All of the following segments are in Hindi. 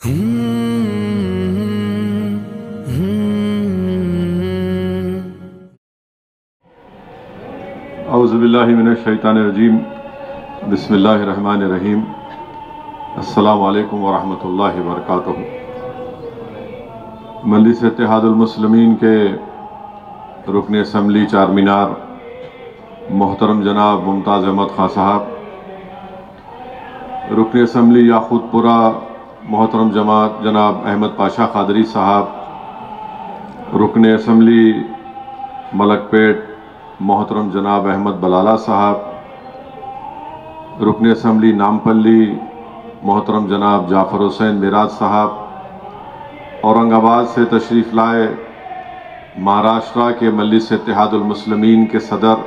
औज़ुबिल्लाहि मिनश्शैतानिर्रजीम बिस्मिल्लाहिर्रहमानिर्रहीम अस्सलामु अलैकुम वरहमतुल्लाहि वबरकातुहू। मजलिस इत्तेहादुल मुस्लिमीन के रुकन असम्बली चारमीनार मोहतरम जनाब मुमताज़ अहमद खां साहब, रुकन असम्बली याकूतपुरा मोहतरम जनाब अहमद पाशा कादरी साहब, रुकन असम्बली मलकपेट मोहतरम जनाब अहमद बलाला साहब, रुकन असम्बली नामपल्ली मोहतरम जनाब जाफ़र हुसैन मिराज साहब, औरंगाबाद से तशरीफ़ लाए महाराष्ट्र के मजलिस इत्तेहादुल मुस्लिमीन के सदर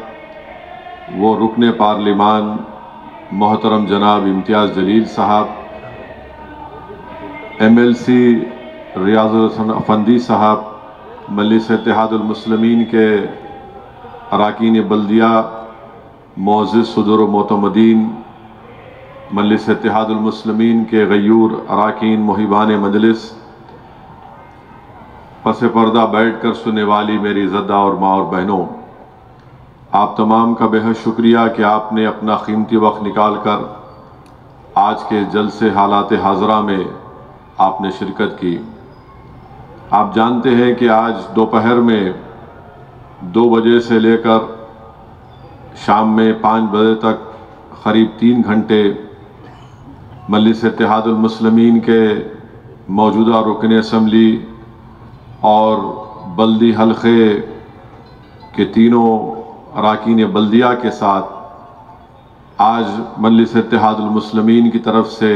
वो रुकन पार्लिमान मोहतरम जनाब इम्तियाज़ जलील साहब, MLC रियाजुल हसन अफंदी साहब, मजलिस इत्तेहादुल मुस्लिमीन के अराकीन बल्दिया मोअज़्ज़िज़ सदर मोतमदीन, मजलिस इत्तेहादुल मुस्लिमीन के गयूर अराकीन मुहिबान मजलिस, पस पर्दा बैठ कर सुनने वाली मेरी इज़्ज़तदार और माँ और बहनों, आप तमाम का बेहद शुक्रिया कि आपने अपना कीमती वक्त निकाल कर आज के जलसे हालात हाज़रा में आपने शिरकत की। आप जानते हैं कि आज दोपहर में 2 बजे से लेकर शाम में 5 बजे तक करीब 3 घंटे मजलिस इत्तेहादुल मुस्लिमीन के मौजूदा रुकन असम्बली और बल्दी हल्के के तीनों अराकीन बल्दिया के साथ आज मजलिस इत्तेहादुल मुस्लिमीन की तरफ से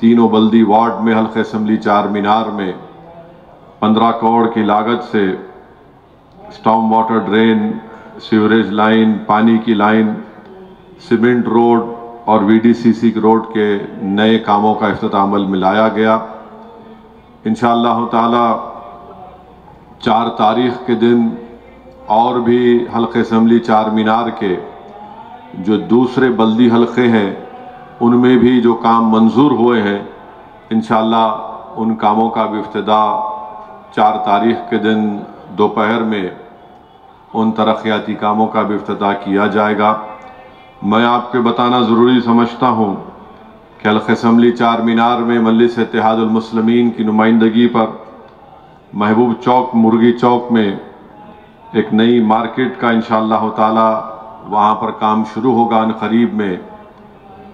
तीनों बल्दी वार्ड में हल्के असम्बली चारमीनार में 15 करोड़ की लागत से storm water drain, sewerage line, पानी की लाइन, सीमेंट रोड और VDCC रोड के नए कामों का इफ्तिताह अमल में लाया गया। इंशाअल्लाह ताला 4 तारीख के दिन और भी हल्के असम्बली चारमीनार के जो दूसरे बल्दी हल्के हैं उनमें भी जो काम मंजूर हुए हैं, इंशाअल्लाह उन कामों का भी इफ्तिताह 4 तारीख के दिन दोपहर में उन तरक्याती कामों का भी इफ्तिताह किया जाएगा। मैं आपको बताना ज़रूरी समझता हूँ कि हल्के असम्बली चारमीनार में मजलिस इत्तेहादुल मुस्लिमीन की नुमाइंदगी पर महबूब चौक मुर्गी चौक में एक नई मार्केट का इंशाअल्लाह ताला वहाँ पर काम शुरू होगा अनक़रीब में,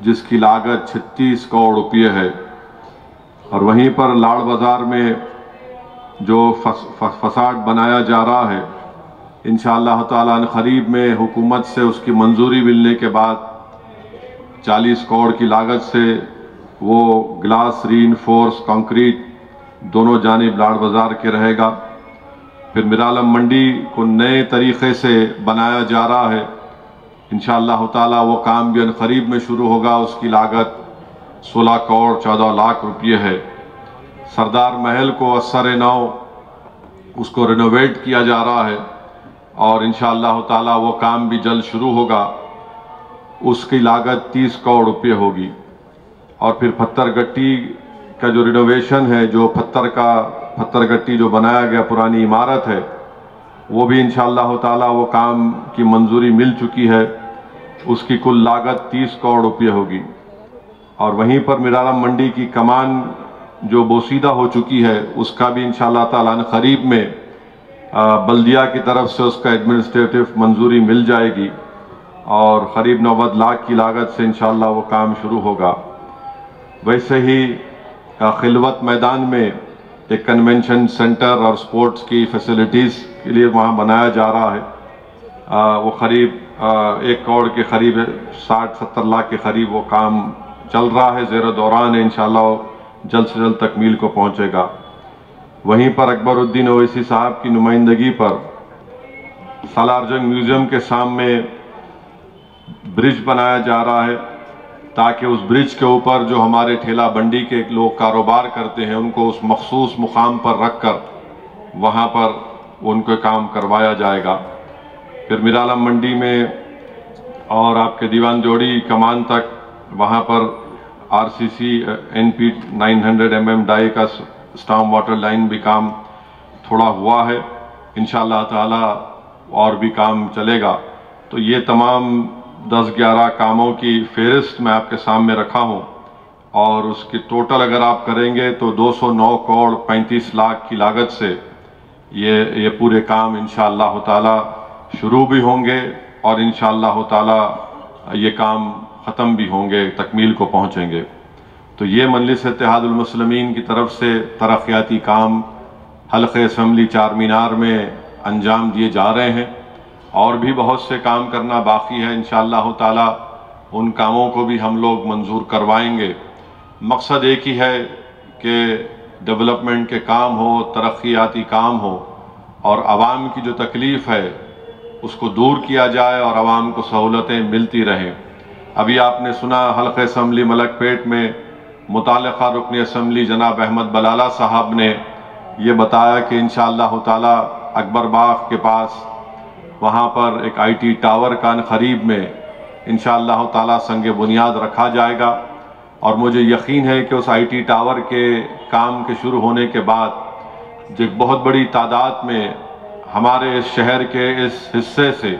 जिसकी लागत 36 करोड़ रुपये है। और वहीं पर लाड़ बाज़ार में जो फसाड बनाया जा रहा है, इंशाअल्लाह ताला अनक़रीब में हुकूमत से उसकी मंजूरी मिलने के बाद 40 करोड़ की लागत से वो ग्लास रीइंफोर्स कंक्रीट दोनों जानिब लाड़ बाज़ार के रहेगा। फिर मिरालम मंडी को नए तरीक़े से बनाया जा रहा है, इंशाअल्लाह ताला वो काम भी अनक़रीब में शुरू होगा। उसकी लागत 16 करोड़ 14 लाख रुपये है। सरदार महल को असर नौ उसको रिनोवेट किया जा रहा है और इंशाअल्लाह ताला वो काम भी जल्द शुरू होगा। उसकी लागत 30 करोड़ रुपये होगी। और फिर पत्थरगट्टी का जो रिनोवेशन है, जो पत्थरगट्टी जो बनाया गया पुरानी इमारत है, वो भी इंशाअल्लाह ताला वो काम की मंजूरी मिल चुकी है। उसकी कुल लागत 30 करोड़ रुपये होगी। और वहीं पर मिरालम मंडी की कमान जो बोसीदा हो चुकी है, उसका भी इंशाअल्लाह ताला क़रीब में बल्दिया की तरफ से उसका एडमिनिस्ट्रेटिव मंजूरी मिल जाएगी और क़रीब 90 लाख की लागत से इंशाअल्लाह वो काम शुरू होगा। वैसे ही खिलवत मैदान में एक कन्वेंशन सेंटर और स्पोर्ट्स की फैसिलिटीज़ के लिए वहाँ बनाया जा रहा है। वो क़रीब 1 करोड़ के क़रीब 60-70 लाख के क़रीब वो काम चल रहा है, ज़ेर दौरान है, इंशाअल्लाह जल्द से जल्द तकमील को पहुँचेगा। वहीं पर अकबरुद्दीन ओवैसी साहब की नुमाइंदगी पर सालारजंग म्यूज़ियम के सामने ब्रिज बनाया जा रहा है, ताकि उस ब्रिज के ऊपर जो हमारे ठेला बंडी के लोग कारोबार करते हैं उनको उस मखसूस मुकाम पर रख कर वहाँ पर उनको काम करवाया जाएगा। फिर मिरालम मंडी में और आपके दीवान जोड़ी कमान तक वहाँ पर RCC NP 900 mm डाई का स्टॉर्म वाटर लाइन भी काम थोड़ा हुआ है, इंशाअल्लाह ताला और भी काम चलेगा। तो ये तमाम 10-11 कामों की फेहरिस्त मैं आपके सामने रखा हूँ और उसकी टोटल अगर आप करेंगे तो 209 करोड़ 35 लाख की लागत से ये पूरे काम इंशाअल्लाह ताला शुरू भी होंगे और इंशाअल्लाह ताला ये काम ख़त्म भी होंगे, तकमील को पहुँचेंगे। तो ये मजलिस इत्तेहादुल मुस्लिमीन की तरफ से तरक्याती काम हल्क़े असम्बली चार मीनार में अंजाम दिए जा रहे हैं और भी बहुत से काम करना बाकी है। इंशाअल्लाह ताला उन कामों को भी हम लोग मंजूर करवाएंगे। मकसद एक ही है कि डेवलपमेंट के काम हो, तरक्याती काम हो और आवाम की जो तकलीफ़ है उसको दूर किया जाए और आवाम को सहूलतें मिलती रहें। अभी आपने सुना हल्क़े असम्बली मलकपेट में मुताल्लिक़ा रुकन असम्बली जनाब अहमद बलाला साहब ने ये बताया कि इंशाअल्लाह ताला अकबर बाग के पास वहाँ पर एक IT टावर का क़रीब में इंशाअल्लाह ताला संग बुनियाद रखा जाएगा और मुझे यकीन है कि उस IT टावर के काम के शुरू होने के बाद जो बहुत बड़ी तादाद में हमारे इस शहर के इस हिस्से से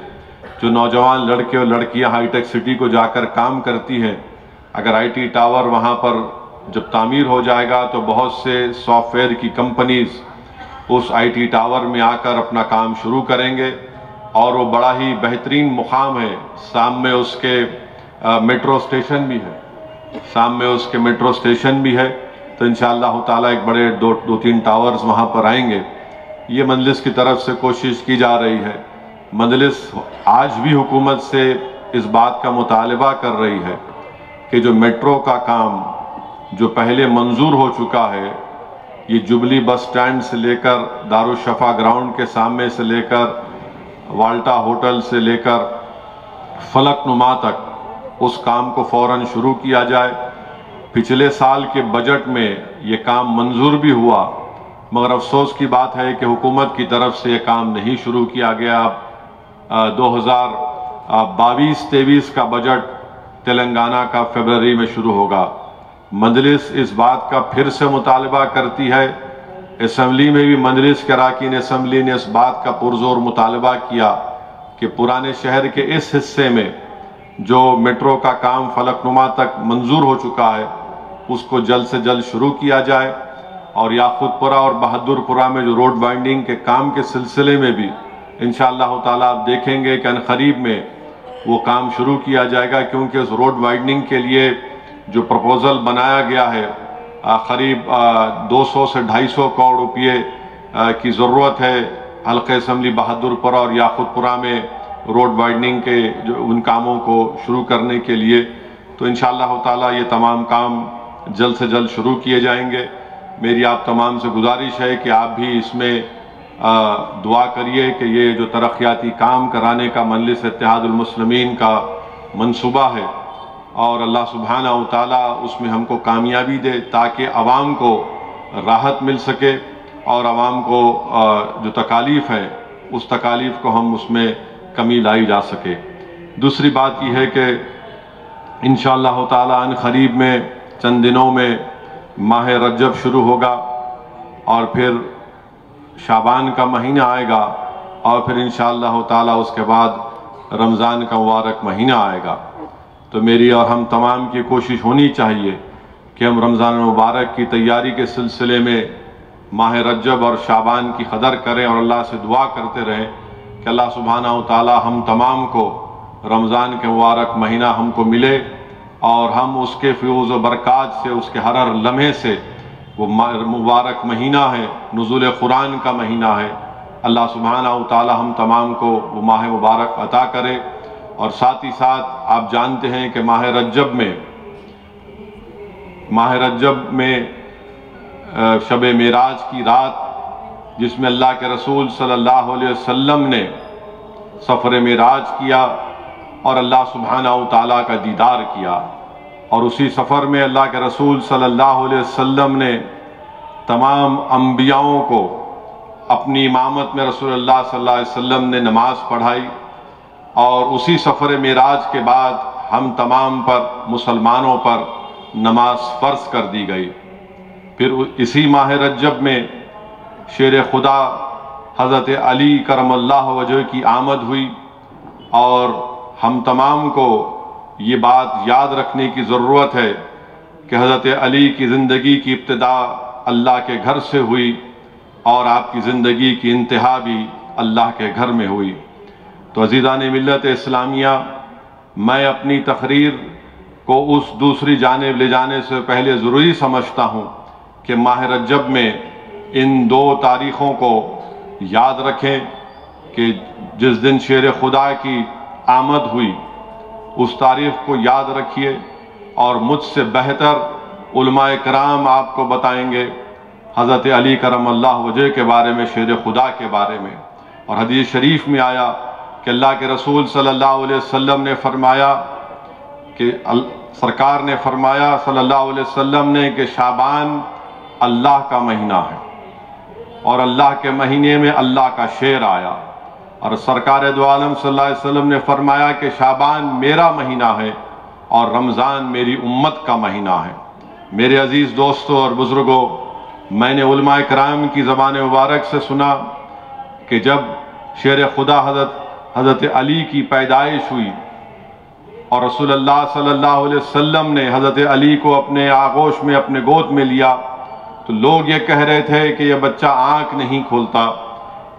जो नौजवान लड़के और लड़कियां हाईटेक सिटी को जाकर काम करती हैं, अगर IT टावर वहाँ पर जब तामीर हो जाएगा तो बहुत से सॉफ्टवेयर की कंपनीज उस IT टावर में आकर अपना काम शुरू करेंगे और वो बड़ा ही बेहतरीन मुकाम है। सामने उसके मेट्रो स्टेशन भी है, तो इंशाअल्लाह ताला एक बड़े दो तीन टावर्स वहाँ पर आएंगे। ये मजलिस की तरफ से कोशिश की जा रही है। मजलिस आज भी हुकूमत से इस बात का मुतालबा कर रही है कि जो मेट्रो का काम जो पहले मंजूर हो चुका है, ये जुबली बस स्टैंड से लेकर दारुशफ़ा ग्राउंड के सामने से लेकर वाल्टा होटल से लेकर फलकनुमा तक उस काम को फ़ौरन शुरू किया जाए। पिछले साल के बजट में ये काम मंजूर भी हुआ, मगर अफसोस की बात है कि हुकूमत की तरफ से ये काम नहीं शुरू किया गया। 2022-23 का बजट तेलंगाना का फरवरी में शुरू होगा। मजलिस इस बात का फिर से मुतालबा करती है, असम्बली में भी मजलिस के अरकान असम्बली ने इस बात का पुरजोर मुतालबा किया कि पुराने शहर के इस हिस्से में जो मेट्रो का काम फलकनुमा तक मंजूर हो चुका है उसको जल्द से जल्द शुरू किया जाए और याकूतपुरा और बहादुरपुरा में जो रोड वाइंडिंग के काम के सिलसिले में भी इंशाअल्लाह ताला आप देखेंगे कि अनकरीब में वो काम शुरू किया जाएगा, क्योंकि उस रोड वाइंडिंग के लिए जो प्रपोज़ल बनाया गया है करीब 200 से 250 करोड़ रुपये की ज़रूरत है हल्क़े असम्बली बहादुरपुरा और याकूतपुरा में रोड वाइंडिंग के जो उन कामों को शुरू करने के लिए। तो इंशाअल्लाह ताला ये तमाम काम जल्द से जल्द शुरू किए जाएंगे। मेरी आप तमाम से गुजारिश है कि आप भी इसमें दुआ करिए कि ये जो तरक्याती काम कराने का मजलिस इत्तेहादुल मुस्लिमीन का मंसूबा है और अल्लाह सुब्हानहू तआला उसमें हमको कामयाबी दे ताकि आवाम को राहत मिल सके और आवाम को जो तकालीफ़ है उस तकालीफ़ को हम उसमें कमी लाई जा सके। दूसरी बात यह है कि इंशाअल्लाह ताला अनक़रीब में चंद दिनों में माह रजब शुरू होगा और फिर शाबान का महीना आएगा और फिर इंशाअल्लाह ताला उसके बाद रमज़ान का मुबारक महीना आएगा। तो मेरी और हम तमाम की कोशिश होनी चाहिए कि हम रमज़ान मुबारक की तैयारी के सिलसिले में माह रजब और शाबान की कदर करें और अल्लाह से दुआ करते रहें कि अल्लाह सुब्हानहू तआला हम तमाम को रमज़ान के मुबारक महीना हमको मिले और हम उसके फ़यूज़ व बरक़ात से, उसके हर लम्हे से, वो मुबारक महीना है, नुज़ूल कुरान का महीना है, अल्लाह सुब्हानहू तआला हम तमाम को वो माह मुबारक अता करे। और साथ ही साथ आप जानते हैं कि माह रजब में शब मेराज की रात जिसमें अल्लाह के रसूल सल्लल्लाहु अलैहि वसल्लम ने सफ़र मेराज किया और अल्लाह सुब्हानहू तआला का दीदार किया, और उसी सफ़र में अल्लाह के रसूल सल्लल्लाहु अलैहि वसल्लम ने तमाम अम्बियाओं को अपनी इमामत में रसूलुल्लाह सल्लल्लाहु अलैहि वसल्लम ने नमाज पढ़ाई। और उसी सफ़र मेराज के बाद हम तमाम पर, मुसलमानों पर नमाज फ़र्ज कर दी गई। फिर इसी माह रजब में शेर खुदा हज़रत अली करमल्लाहु वजह की आमद हुई, और हम तमाम को ये बात याद रखने की ज़रूरत है कि हज़रत अली की ज़िंदगी की इब्तिदा अल्लाह के घर से हुई और आपकी ज़िंदगी की इंतहा भी अल्लाह के घर में हुई। तो अज़ीज़ान मिल्लत इस्लामिया, मैं अपनी तकरीर को उस दूसरी जानिब ले जाने से पहले ज़रूरी समझता हूँ कि माह रजब में इन दो तारीख़ों को याद रखें कि जिस दिन शेर खुदा की आमद हुई उस तारीख़ को याद रखिए, और मुझसे बेहतर उलमाए कराम आपको बताएंगे हज़रत अली करमल्लाहु वजह के बारे में, शेर खुदा के बारे में। और हदीस शरीफ में आया कि अल्लाह के रसूल सल्लल्लाहु अलैहि वसल्लम ने फरमाया कि सरकार ने फरमाया सल्लल्लाहु अलैहि वसल्लम ने कि शाबान अल्लाह का महीना है, और अल्लाह के महीने में अल्लाह का शेर आया। और सरकार दो आलम सल्लल्लाहु अलैहि वसल्लम ने फरमाया कि शाबान मेरा महीना है और रमज़ान मेरी उम्मत का महीना है। मेरे अज़ीज़ दोस्तों और बुज़ुर्गों, मैंने उलमाए कराम की ज़बान मुबारक से सुना कि जब शेर खुदा हज़रत अली की पैदाइश हुई और रसूलुल्लाह सल्लल्लाहु अलैहि वसल्लम ने हज़रत अली को अपने आगोश में, अपने गोद में लिया, तो लोग ये कह रहे थे कि यह बच्चा आँख नहीं खोलता।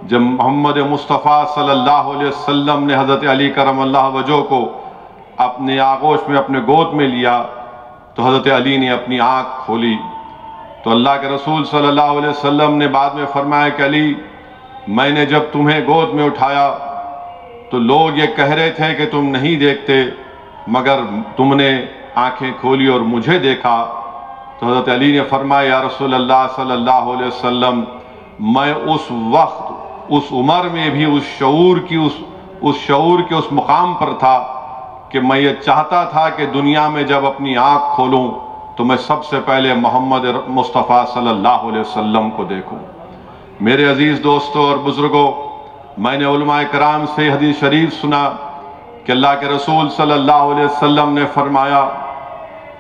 जब मोहम्मद मुस्तफ़ा सल्लल्लाहु अलैहि वसल्लम ने हज़रत अली करमल्लाहु वजह को अपने आगोश में, अपने गोद में लिया, तो हज़रत अली ने अपनी आँख खोली। तो अल्लाह के रसूल सल्लल्लाहु अलैहि वसल्लम ने बाद में फरमाया कि अली, मैंने जब तुम्हें गोद में उठाया तो लोग ये कह रहे थे कि तुम नहीं देखते, मगर तुमने आँखें खोली और मुझे देखा। तो हज़रत अली ने फरमाया, या रसूल अल्लाह सल्लल्लाहु अलैहि वसल्लम, मैं उस वक्त, उस उम्र में भी उस शऊर के उस मुकाम पर था कि मैं ये चाहता था कि दुनिया में जब अपनी आँख खोलूँ तो मैं सबसे पहले मोहम्मद मुस्तफ़ा सल्लल्लाहु अलैहि वसल्लम को देखूँ। मेरे अज़ीज़ दोस्तों और बुज़ुर्गों, मैंने उलमाए कराम से हदीस शरीफ सुना कि अल्लाह के रसूल सल्लल्लाहु अलैहि वसल्लम ने फरमाया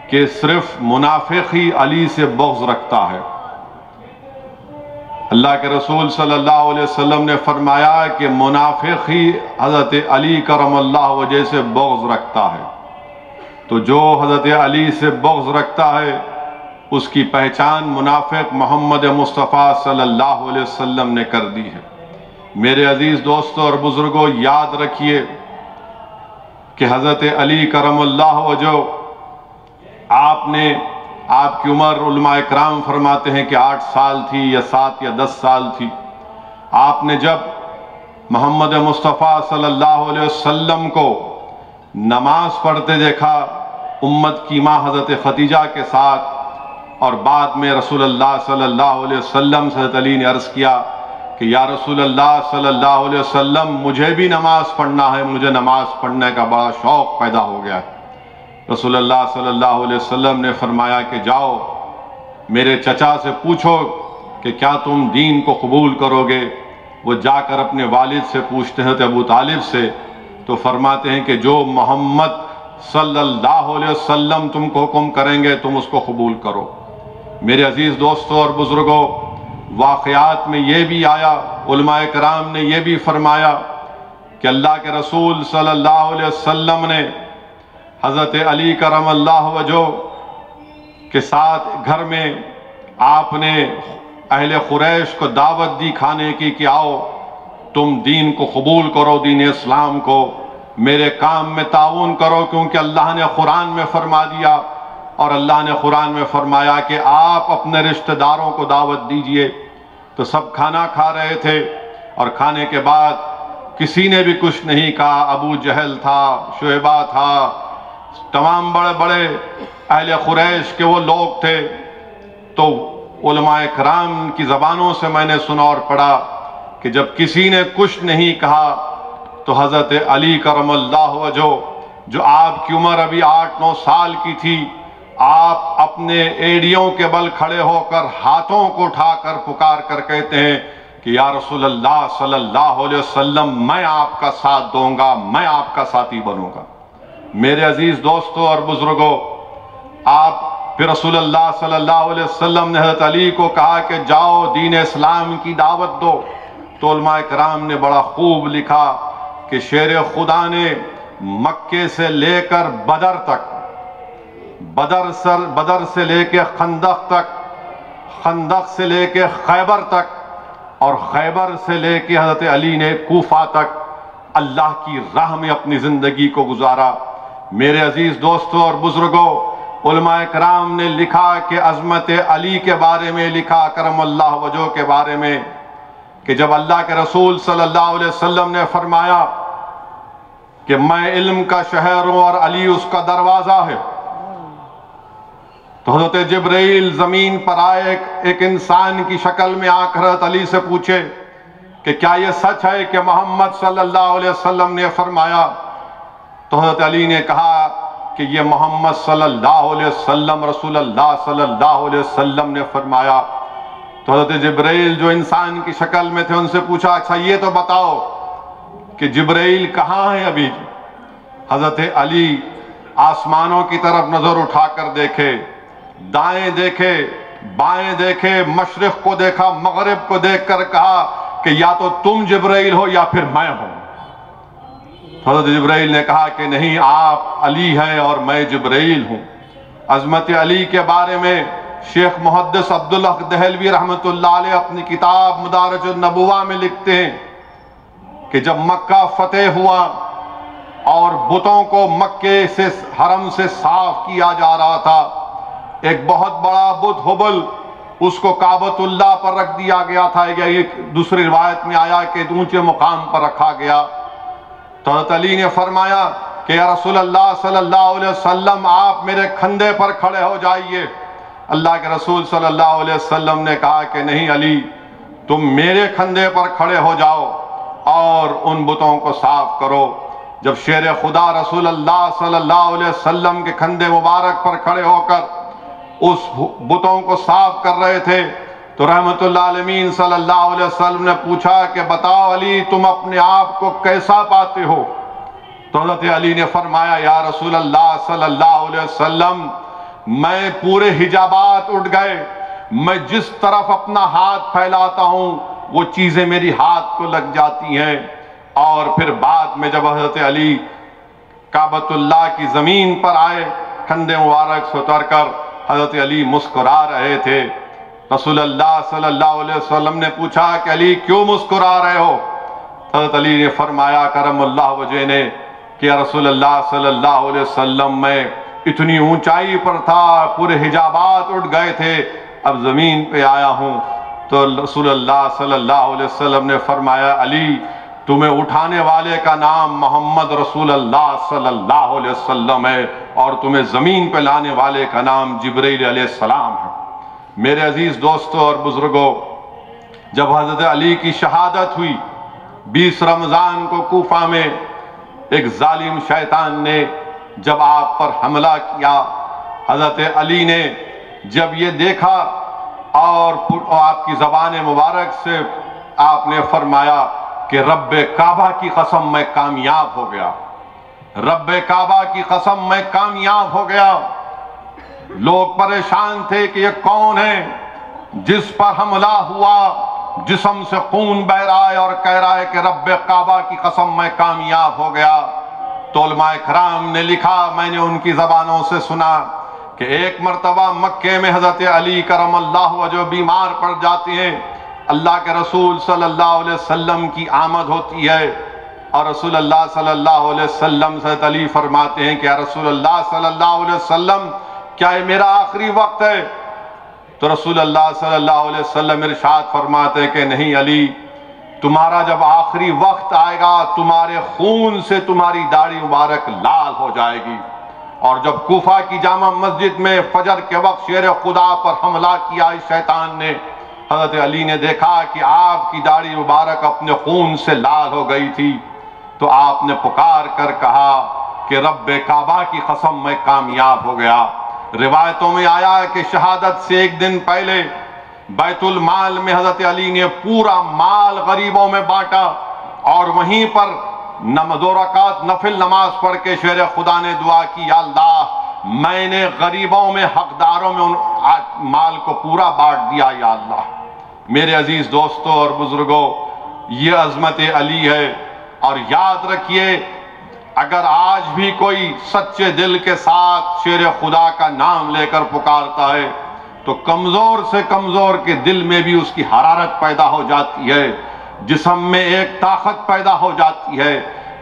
कि सिर्फ मुनाफिक ही अली से बग़्ज़ रखता है। अल्लाह के रसूल सल्लल्लाहु अलैहि वसल्लम ने फरमाया कि मुनाफिक ही हज़रत अली करमल्लाहु वजह से बग़्ज़ रखता है। तो जो हज़रत अली से बग़्ज़ रखता है उसकी पहचान मुनाफिक मोहम्मद मुस्तफ़ा सल्लल्लाहु अलैहि वसल्लम ने कर दी है। मेरे अज़ीज़ दोस्तों और बुज़ुर्गों, याद रखिए कि हज़रत अली करमल्लाहु वजह, आपकी उम्र उलमाए कराम फरमाते हैं कि 8 साल थी या 7 या 10 साल थी। आपने जब मोहम्मद मुस्तफ़ा सल्लल्लाहु अलैहि वसल्लम को नमाज पढ़ते देखा उम्मत की माँ हज़रत खदीजा के साथ, और बाद में रसूलुल्लाह सल्लल्लाहु अलैहि वसल्लम से हज़रत अली ने अर्ज़ किया कि या रसूलुल्लाह सल्लल्लाहु अलैहि वसल्लम, मुझे भी नमाज पढ़ना है, मुझे नमाज पढ़ने का बड़ा शौक़ पैदा हो गया है। रसूलुल्लाह सल्लल्लाहु अलैहि वसल्लम ने फरमाया कि जाओ मेरे चचा से पूछो कि क्या तुम दीन को कबूल करोगे। वो जाकर अपने वालिद से पूछते हैं, अबू तालिब से, तो फरमाते हैं कि जो मोहम्मद सल्लल्लाहु अलैहि वसल्लम तुमको हुक्म करेंगे तुम उसको कबूल करो। मेरे अजीज़ दोस्तों और बुज़ुर्गों, वाक़यात में ये भी आया, उलमाए कराम ने यह भी फरमाया कि अल्लाह के रसूल सल्लल्लाहु अलैहि वसल्लम ने हज़रत अली करमल्लाहु वजह के साथ घर में आपने अहले कुरैश को दावत दी खाने की कि आओ तुम दीन को कबूल करो, दीन इस्लाम को, मेरे काम में ताउन करो, क्योंकि अल्लाह ने कुरान में फरमा दिया और अल्लाह ने कुरान में फरमाया कि आप अपने रिश्तेदारों को दावत दीजिए। तो सब खाना खा रहे थे और खाने के बाद किसी ने भी कुछ नहीं कहा। अबू जहल था, शुएबा था, तमाम बड़े बड़े अहले कुरैश के वो लोग थे। तो उलमाए कराम की ज़बानों से मैंने सुना और पढ़ा कि जब किसी ने कुछ नहीं कहा तो हज़रत अली करमल्लाहु वजह, जो आपकी उम्र अभी 8-9 साल की थी, आप अपने एड़ियों के बल खड़े होकर हाथों को उठाकर पुकार कर कहते हैं कि या रसूलल्लाह सल्लल्लाहु अलैहि वसल्लम, मैं आपका साथ दूंगा, मैं आपका साथी बनूंगा। मेरे अजीज दोस्तों और बुजुर्गों, आप फिर रसूलुल्लाह सल्लल्लाहु अलैहि वसल्लम ने हज़रत अली को कहा कि जाओ दीन इस्लाम की दावत दो। तो उलमा कराम ने बड़ा खूब लिखा कि शेर खुदा ने मक्के से लेकर बदर तक, बदर से लेकर खंदक तक, खंदक से लेकर खैबर तक, और खैबर से लेकर हज़रत अली ने कूफा तक अल्लाह की राह में अपनी ज़िंदगी को गुजारा। मेरे अजीज़ दोस्तों और बुजुर्गों, उलमा कराम ने लिखा कि अज़मत अली के बारे में लिखा, करमल्लाह वजह के बारे में, कि जब अल्लाह के रसूल सल्लल्लाहु अलैहि वसल्लम ने फरमाया कि मैं इल्म का शहर हूं और अली उसका दरवाज़ा है, तो हज़रत जिब्रील ज़मीन पर आए, एक इंसान की शक्ल में आकर हज़रत अली से पूछे कि क्या यह सच है कि मोहम्मद सल्लल्लाहु अलैहि वसल्लम ने फरमाया? तो हज़रत अली ने कहा कि ये मोहम्मद सल्लल्लाहु अलैहि वसल्लम, रसूलुल्लाह सल्लल्लाहु अलैहि वसल्लम ने फरमाया। तो हज़रत जिब्रील जो इंसान की शक्ल में थे उनसे पूछा, अच्छा ये तो बताओ कि जिब्रील कहाँ है अभी? हज़रत अली आसमानों की तरफ नज़र उठाकर देखे, दाएं देखे, बाएं देखे, मशरिक़ को देखा, मगरिब को देखकर कहा कि या तो तुम जिब्रील हो या फिर मैं हूं। हज़रत जिब्रील ने कहा कि नहीं, आप अली हैं और मैं जिब्रील हूं। अज़मत अली के बारे में शेख मुहद्दिस अब्दुल हक दहलवी रहमतुल्लाह अलैह अपनी किताब मदारिजुन नबुवा में लिखते हैं कि जब मक्का फतेह हुआ और बुतों को मक्के से, हरम से साफ किया जा रहा था, एक बहुत बड़ा बुत हुबल, उसको काबतुल्लाह पर रख दिया गया था। एक दूसरी रिवायत में आया कि ऊंचे मुकाम पर रखा गया। तो हज़रत अली ने फरमाया कि या रसूलल्लाह सल्लल्लाहु अलैहि वसल्लम, आप मेरे कंधे पर खड़े हो जाइए। अल्लाह के रसूल सल्लल्लाहु अलैहि वसल्लम ने कहा कि नहीं अली, तुम मेरे कंधे पर खड़े हो जाओ और उन बुतों को साफ करो। जब शेर खुदा रसूलुल्लाह सल्लल्लाहु अलैहि वसल्लम के कंधे मुबारक पर खड़े होकर उस बुतों को साफ कर रहे थे, तो रहमतुल्लाह अलमीन सल्लल्लाहु अलैहि वसल्लम ने पूछा कि बताओ अली, तुम अपने आप को कैसा पाते हो? तो हज़रत अली ने फरमाया, या रसूलल्लाह सल्लल्लाहु अलैहि वसल्लम, मैं पूरे हिजाबात उठ गए, मैं जिस तरफ अपना हाथ फैलाता हूं वो चीजें मेरी हाथ को लग जाती हैं। और फिर बाद में जब हज़रत अली काबतुल्लाह की जमीन पर आए, कंधे मुबारक से उतर कर, हज़रत अली मुस्कुरा रहे थे। रसूलुल्लाह सल्लल्लाहु अलैहि वसल्लम ने पूछा कि अली क्यों मुस्कुरा रहे हो? हज़रत अली ने फरमाया करमल्लाह वजह ने कि रसूलुल्लाह सल्लल्लाहु अलैहि वसल्लम, मैं इतनी ऊंचाई पर था, पूरे हिजाबात उठ गए थे, अब जमीन पे आया हूं। तो रसूलुल्लाह सल्लल्लाहु अलैहि वसल्लम ने फरमाया, अली तुम्हें उठाने वाले का नाम मोहम्मद रसूलुल्लाह सल्लल्लाहु अलैहि वसल्लम है और तुम्हें जमीन पे लाने वाले का नाम जिब्रील अलैहिस्सलाम है। मेरे अजीज दोस्तों और बुजुर्गों, जब हज़रत अली की शहादत हुई 20 रमज़ान को कूफा में, एक जालिम शैतान ने जब आप पर हमला किया, हज़रत अली ने जब ये देखा और आपकी ज़बान मुबारक से आपने फरमाया कि रब्बे काबा की कसम मैं कामयाब हो गया, रब्बे काबा की कसम मैं कामयाब हो गया। लोग परेशान थे कि ये कौन है जिस पर हमला हुआ, जिस्म से खून बह रहा है और कह रहा है कि रब्बे काबा की कसम मैं कामयाब हो गया। तो उलमाए कराम ने लिखा, मैंने उनकी ज़बानों से सुना कि एक मरतबा मक्के में हज़रत अली करमल्लाह वजह बीमार पड़ जाते हैं। अल्लाह के रसूल सल्लल्लाहु अलैहि वसल्लम की आमद होती है और रसूलुल्लाह सल्लल्लाहु अलैहि वसल्लम से अली फरमाते हैं कि या रसूलुल्लाह सल्लल्लाहु अलैहि वसल्लम, क्या ये मेरा आखिरी वक्त है? तो रसूलुल्लाह सल्लल्लाहु अलैहि वसल्लम इरशाद फरमाते हैं कि नहीं अली, तुम्हारा जब आखिरी वक्त आएगा, तुम्हारे खून से तुम्हारी दाढ़ी मुबारक लाल हो जाएगी। और जब कूफा की जामा मस्जिद में फजर के वक्त शेर खुदा पर हमला किया इस शैतान ने, हज़रत अली ने देखा कि आपकी दाढ़ी मुबारक अपने खून से लाल हो गई थी। तो आपने पुकार कर कहा कि रब्बे काबा की कसम मैं कामयाब हो गया। रिवायतों में आया कि शहादत से एक दिन पहले बैतुल माल में हज़रत अली ने पूरा माल गरीबों में बांटा और वहीं पर 2 रकात नफिल नमाज पढ़ के शेर खुदा ने दुआ की, या अल्लाह मैंने गरीबों में, हकदारों में उन माल को पूरा बांट दिया या अल्लाह। मेरे अजीज दोस्तों और बुजुर्गों, ये अजमत अली है। और याद रखिए, अगर आज भी कोई सच्चे दिल के साथ शेर खुदा का नाम लेकर पुकारता है तो कमजोर से कमजोर के दिल में भी उसकी हरारत पैदा हो जाती है, जिस्म में एक ताकत पैदा हो जाती है।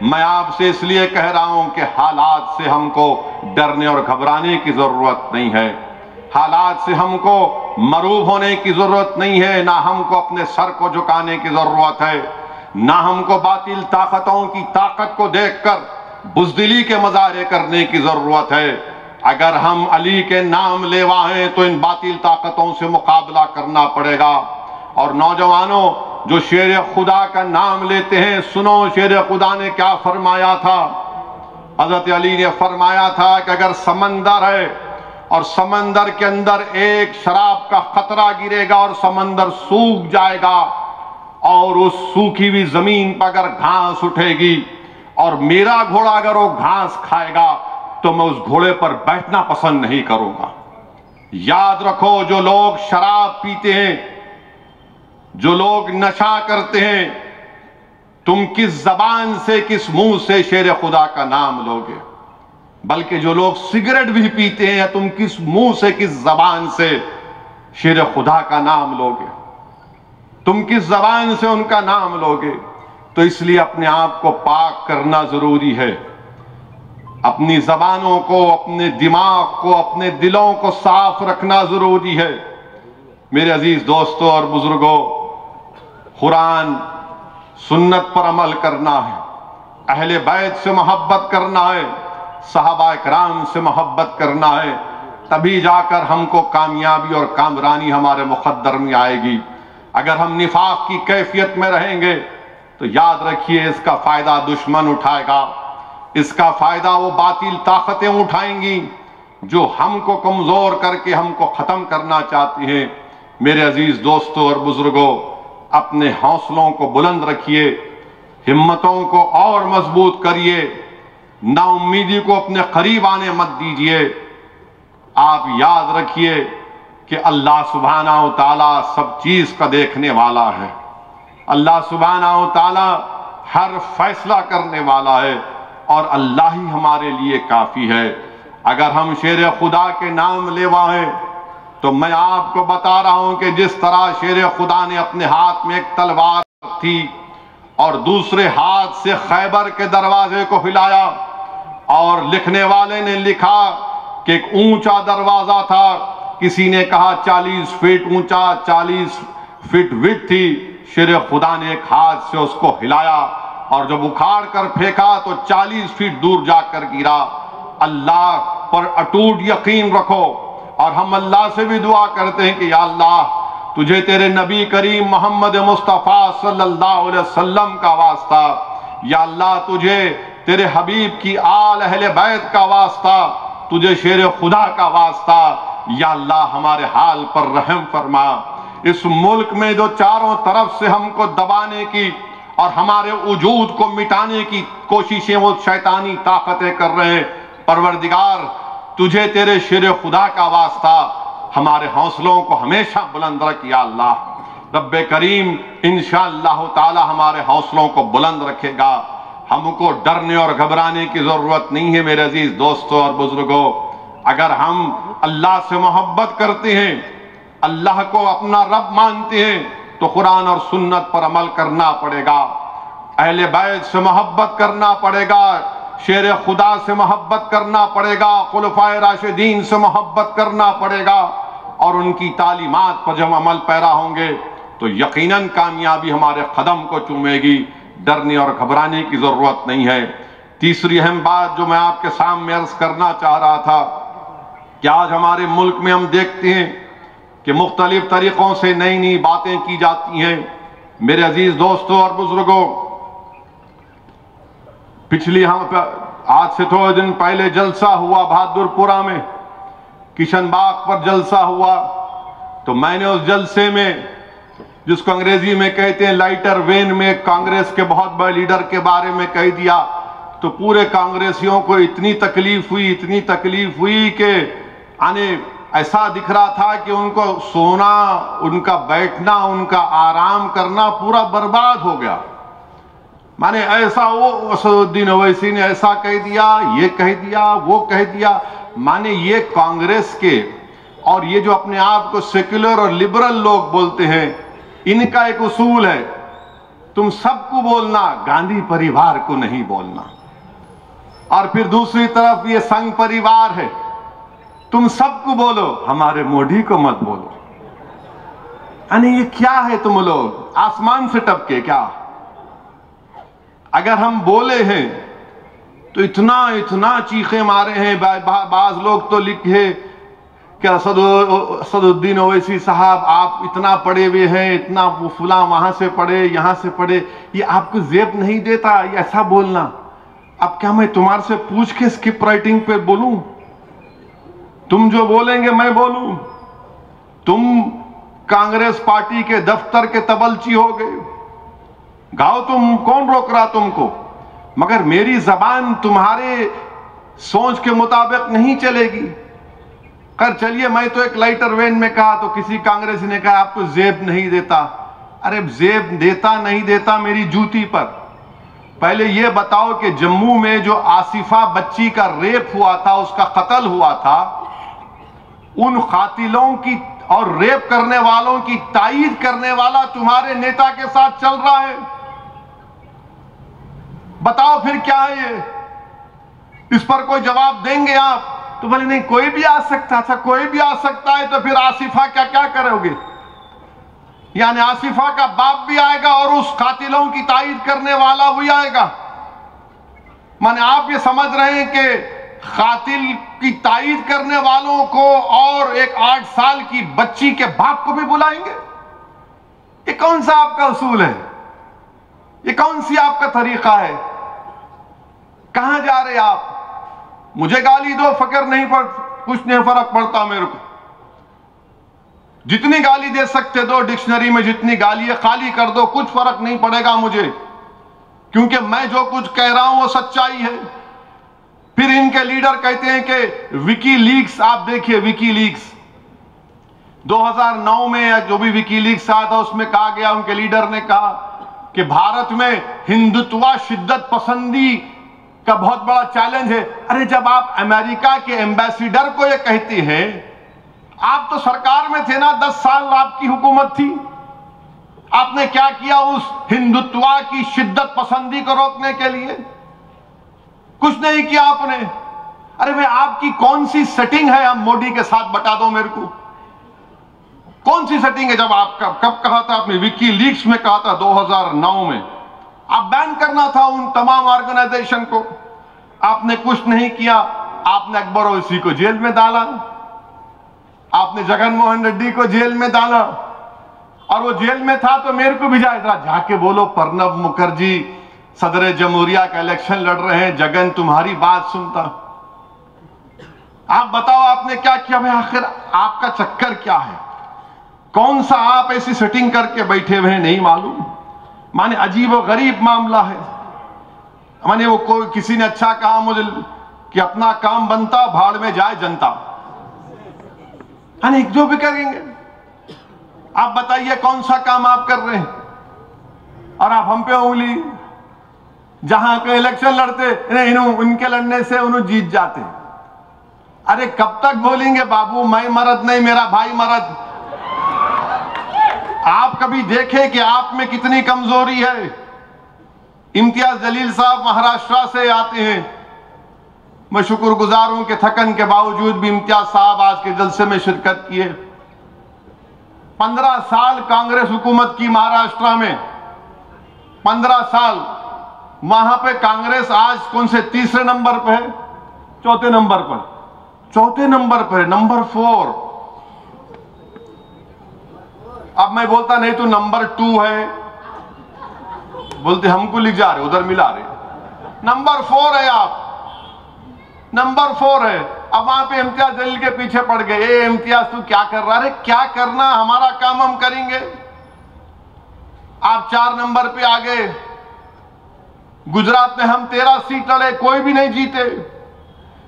मैं आपसे इसलिए कह रहा हूं कि हालात से हमको डरने और घबराने की जरूरत नहीं है, हालात से हमको मरूब होने की जरूरत नहीं है, ना हमको अपने सर को झुकाने की जरूरत है, ना हमको बातिल ताकतों की ताकत को देखकर बुज़दिली के मजारे करने की जरूरत है। अगर हम अली के नाम लेवा हैं तो इन बातिल ताकतों से मुकाबला करना पड़ेगा। और नौजवानों जो शेर खुदा का नाम लेते हैं, सुनो शेर खुदा ने क्या फरमाया था। हजरत अली ने फरमाया था कि अगर समंदर है और समंदर के अंदर एक शराब का खतरा गिरेगा और समंदर सूख जाएगा, और उस सूखी हुई जमीन पर अगर घास उठेगी और मेरा घोड़ा अगर वो घास खाएगा तो मैं उस घोड़े पर बैठना पसंद नहीं करूंगा। याद रखो, जो लोग शराब पीते हैं, जो लोग नशा करते हैं, तुम किस जबान से, किस मुंह से शेर खुदा का नाम लोगे? बल्कि जो लोग सिगरेट भी पीते हैं, तुम किस मुंह से, किस जबान से शेर खुदा का नाम लोगे? तुम किस जबान से उनका नाम लोगे? तो इसलिए अपने आप को पाक करना जरूरी है। अपनी जबानों को, अपने दिमाग को, अपने दिलों को साफ रखना जरूरी है। मेरे अजीज दोस्तों और बुजुर्गों, कुरान सुन्नत पर अमल करना है, अहले बैत से मोहब्बत करना है, सहाबा इकराम से मोहब्बत करना है, तभी जाकर हमको कामयाबी और कामरानी हमारे मुकद्दर में आएगी। अगर हम निफाक की कैफियत में रहेंगे तो याद रखिए, इसका फायदा दुश्मन उठाएगा, इसका फायदा वो बातिल ताकतें उठाएंगी जो हमको कमजोर करके हमको खत्म करना चाहती हैं। मेरे अजीज दोस्तों और बुजुर्गों, अपने हौसलों को बुलंद रखिए, हिम्मतों को और मजबूत करिए, नाउम्मीदी को अपने करीब आने मत दीजिए। आप याद रखिए कि अल्लाह सुब्हाना व तआला सब चीज का देखने वाला है। अल्लाह सुब्हाना व तआला हर फैसला करने वाला है और अल्लाह ही हमारे लिए काफी है। अगर हम शेर खुदा के नाम लेवा हैं तो मैं आपको बता रहा हूं कि जिस तरह शेर खुदा ने अपने हाथ में एक तलवार थी और दूसरे हाथ से खैबर के दरवाजे को हिलाया, और लिखने वाले ने लिखा कि एक ऊंचा दरवाजा था, किसी ने कहा 40 फीट ऊंचा, 40 फीट विड्थ थी। शेर खुदा ने एक हाथ से उसको हिलाया और जब उखाड़ कर फेंका तो 40 फीट दूर जाकर गिरा। अल्लाह पर अटूट यकीन रखो, और हम अल्लाह से भी दुआ करते हैं कि या अल्लाह, तुझे तेरे नबी करीम मोहम्मद मुस्तफ़ा सल्लल्लाहु अलैहि वसल्लम का वास्ता, या अल्लाह तुझे तेरे हबीब की आल अहले बैत का वास्ता, तुझे शेर खुदा का वास्ता, या अल्लाह हमारे हाल पर रहम फरमा। इस मुल्क में जो चारों तरफ से हमको दबाने की और हमारे वजूद को मिटाने की कोशिशें वो शैतानी ताकतें कर रहे हैं, परवरदिगार तुझे तेरे शेर खुदा का वास्ता हमारे हौसलों को हमेशा बुलंद रख या अल्लाह। रब्बे करीम इंशाअल्लाह ताला हमारे हौसलों को बुलंद रखेगा। हमको डरने और घबराने की जरूरत नहीं है। मेरे अजीज दोस्तों और बुजुर्गों, अगर हम अल्लाह से मोहब्बत करते हैं, अल्लाह को अपना रब मानते हैं, तो कुरान और सुन्नत पर अमल करना पड़ेगा, अहले बैत से मोहब्बत करना पड़ेगा, शेर खुदा से मोहब्बत करना पड़ेगा, खुलफाए राशिदीन से मोहब्बत करना पड़ेगा, और उनकी तालीमात पर जब अमल पैरा होंगे तो यकीनन कामयाबी हमारे कदम को चूमेगी। डरने और घबराने की जरूरत नहीं है। तीसरी अहम बात जो मैं आपके सामने अर्ज करना चाह रहा था कि आज हमारे मुल्क में हम देखते हैं कि मुख्तलिफ तरीकों से नई नई बातें की जाती हैं। मेरे अजीज दोस्तों और बुजुर्गों, पिछली आज से थोड़े दिन पहले जलसा हुआ बहादुरपुरा में, किशनबाग पर जलसा हुआ, तो मैंने उस जलसे में, जिसको अंग्रेजी में कहते हैं लाइटर वेन में, कांग्रेस के बहुत बड़े लीडर के बारे में कह दिया तो पूरे कांग्रेसियों को इतनी तकलीफ हुई कि आने ऐसा दिख रहा था कि उनको सोना, उनका बैठना, उनका आराम करना पूरा बर्बाद हो गया। माने ऐसा वो असदुद्दीन ओवैसी ने ऐसा कह दिया, ये कह दिया, वो कह दिया। माने ये कांग्रेस के और ये जो अपने आप को सेक्युलर और लिबरल लोग बोलते हैं, इनका एक उसूल है, तुम सबको बोलना, गांधी परिवार को नहीं बोलना। और फिर दूसरी तरफ ये संघ परिवार है, तुम सबको बोलो, हमारे मोदी को मत बोलो। यानी ये क्या है? तुम लोग आसमान से टपके क्या? अगर हम बोले हैं तो इतना चीखे मारे हैं। बाज लोग तो लिखे कि असदुद्दीन ओवैसी साहब आप इतना पढ़े हुए हैं, इतना फुला वहां से पढ़े, यहां से पढ़े, ये आपको जेब नहीं देता ये ऐसा बोलना। अब क्या मैं तुम्हारे से पूछ के स्क्रिप्ट राइटिंग पे बोलूं? तुम जो बोलेंगे मैं बोलूं? तुम कांग्रेस पार्टी के दफ्तर के तबलची हो गए, गाओ तुम, कौन रोक रहा तुमको? मगर मेरी जबान तुम्हारे सोच के मुताबिक नहीं चलेगी। कर चलिए, मैं तो एक लाइटर वेन में कहा तो किसी कांग्रेसी ने कहा आपको जेब नहीं देता। अरे जेब देता नहीं देता मेरी जूती पर। पहले यह बताओ कि जम्मू में जो आसिफा बच्ची का रेप हुआ था, उसका कत्ल हुआ था, उन कातिलों की और रेप करने वालों की तायीद करने वाला तुम्हारे नेता के साथ चल रहा है। बताओ फिर क्या है ये? इस पर कोई जवाब देंगे आप? तो बोले नहीं, कोई भी आ सकता था। कोई भी आ सकता है तो फिर आसिफा क्या करोगे? यानी आसिफा का बाप भी आएगा और उस कातिलों की तायीद करने वाला भी आएगा। माने आप ये समझ रहे हैं कि कातिल की तायीद करने वालों को और एक 8 साल की बच्ची के बाप को भी बुलाएंगे? ये कौन सा आपका उसूल है? ये कौन सी आपका तरीका है? कहां जा रहे आप? मुझे गाली दो, फकर नहीं पड़, कुछ नहीं फर्क पड़ता मेरे को। जितनी गाली दे सकते दो, डिक्शनरी में जितनी गाली है खाली कर दो, कुछ फर्क नहीं पड़ेगा मुझे, क्योंकि मैं जो कुछ कह रहा हूं वो सच्चाई है। फिर इनके लीडर कहते हैं कि विकीलीक्स, आप देखिए विकीलीक्स 2009 में या जो भी विकीलीक्स आया था उसमें कहा गया, उनके लीडर ने कहा कि भारत में हिंदुत्व शिद्दत पसंदी का बहुत बड़ा चैलेंज है। अरे जब आप अमेरिका के एम्बेसडर को यह कहते हैं, आप तो सरकार में थे ना, 10 साल आपकी हुकूमत थी, आपने क्या किया उस हिंदुत्व की शिद्दत पसंदी को रोकने के लिए? कुछ नहीं किया आपने। अरे भाई आपकी कौन सी सेटिंग है हम मोदी के साथ, बता दो मेरे को, कौन सी सेटिंग है? जब आप कब कहा था आपने? विकीलीक्स में कहा था 2009 में, आप बैन करना था उन तमाम ऑर्गेनाइजेशन को, आपने कुछ नहीं किया। आपने अकबर ओवैसी को जेल में डाला, आपने जगनमोहन रेड्डी को जेल में डाला, और वो जेल में था तो मेरे को भी जाके बोलो प्रणब मुखर्जी सदर जमहूरिया का इलेक्शन लड़ रहे हैं, जगन तुम्हारी बात सुनता। आप बताओ आपने क्या किया? भाई आखिर आपका चक्कर क्या है? कौन सा आप ऐसी सेटिंग करके बैठे हुए हैं नहीं मालूम। माने अजीब और गरीब मामला है। माने वो कोई किसी ने अच्छा कहा मुझे कि अपना काम बनता भाड़ में जाए जनता, यानी जो भी करेंगे। आप बताइए कौन सा काम आप कर रहे हैं और आप हम पे उंगली, जहां के इलेक्शन लड़ते नहीं उनके लड़ने से उन्हें जीत जाते। अरे कब तक बोलेंगे बाबू मैं मर्द नहीं मेरा भाई मर्द? आप कभी देखें कि आप में कितनी कमजोरी है। इम्तियाज जलील साहब महाराष्ट्र से आते हैं, मैं शुक्रगुजार हूं कि थकन के बावजूद भी इम्तियाज साहब आज के जलसे में शिरकत किए। 15 साल कांग्रेस हुकूमत की महाराष्ट्र में, 15 साल वहां पे कांग्रेस आज कौन से तीसरे नंबर पे है? चौथे नंबर पर, चौथे नंबर पर, नंबर 4। अब मैं बोलता नहीं तो नंबर 2 है, बोलते हमको लिख जा रहे, उधर मिला रहे, नंबर 4 है आप, नंबर 4 है। अब वहां पे इम्तियाज जलील के पीछे पड़ गए, ए इम्तियाज तू क्या कर रहा है? क्या करना, हमारा काम हम करेंगे। आप 4 नंबर पे आ गए। गुजरात में हम 13 सीट लड़े, कोई भी नहीं जीते।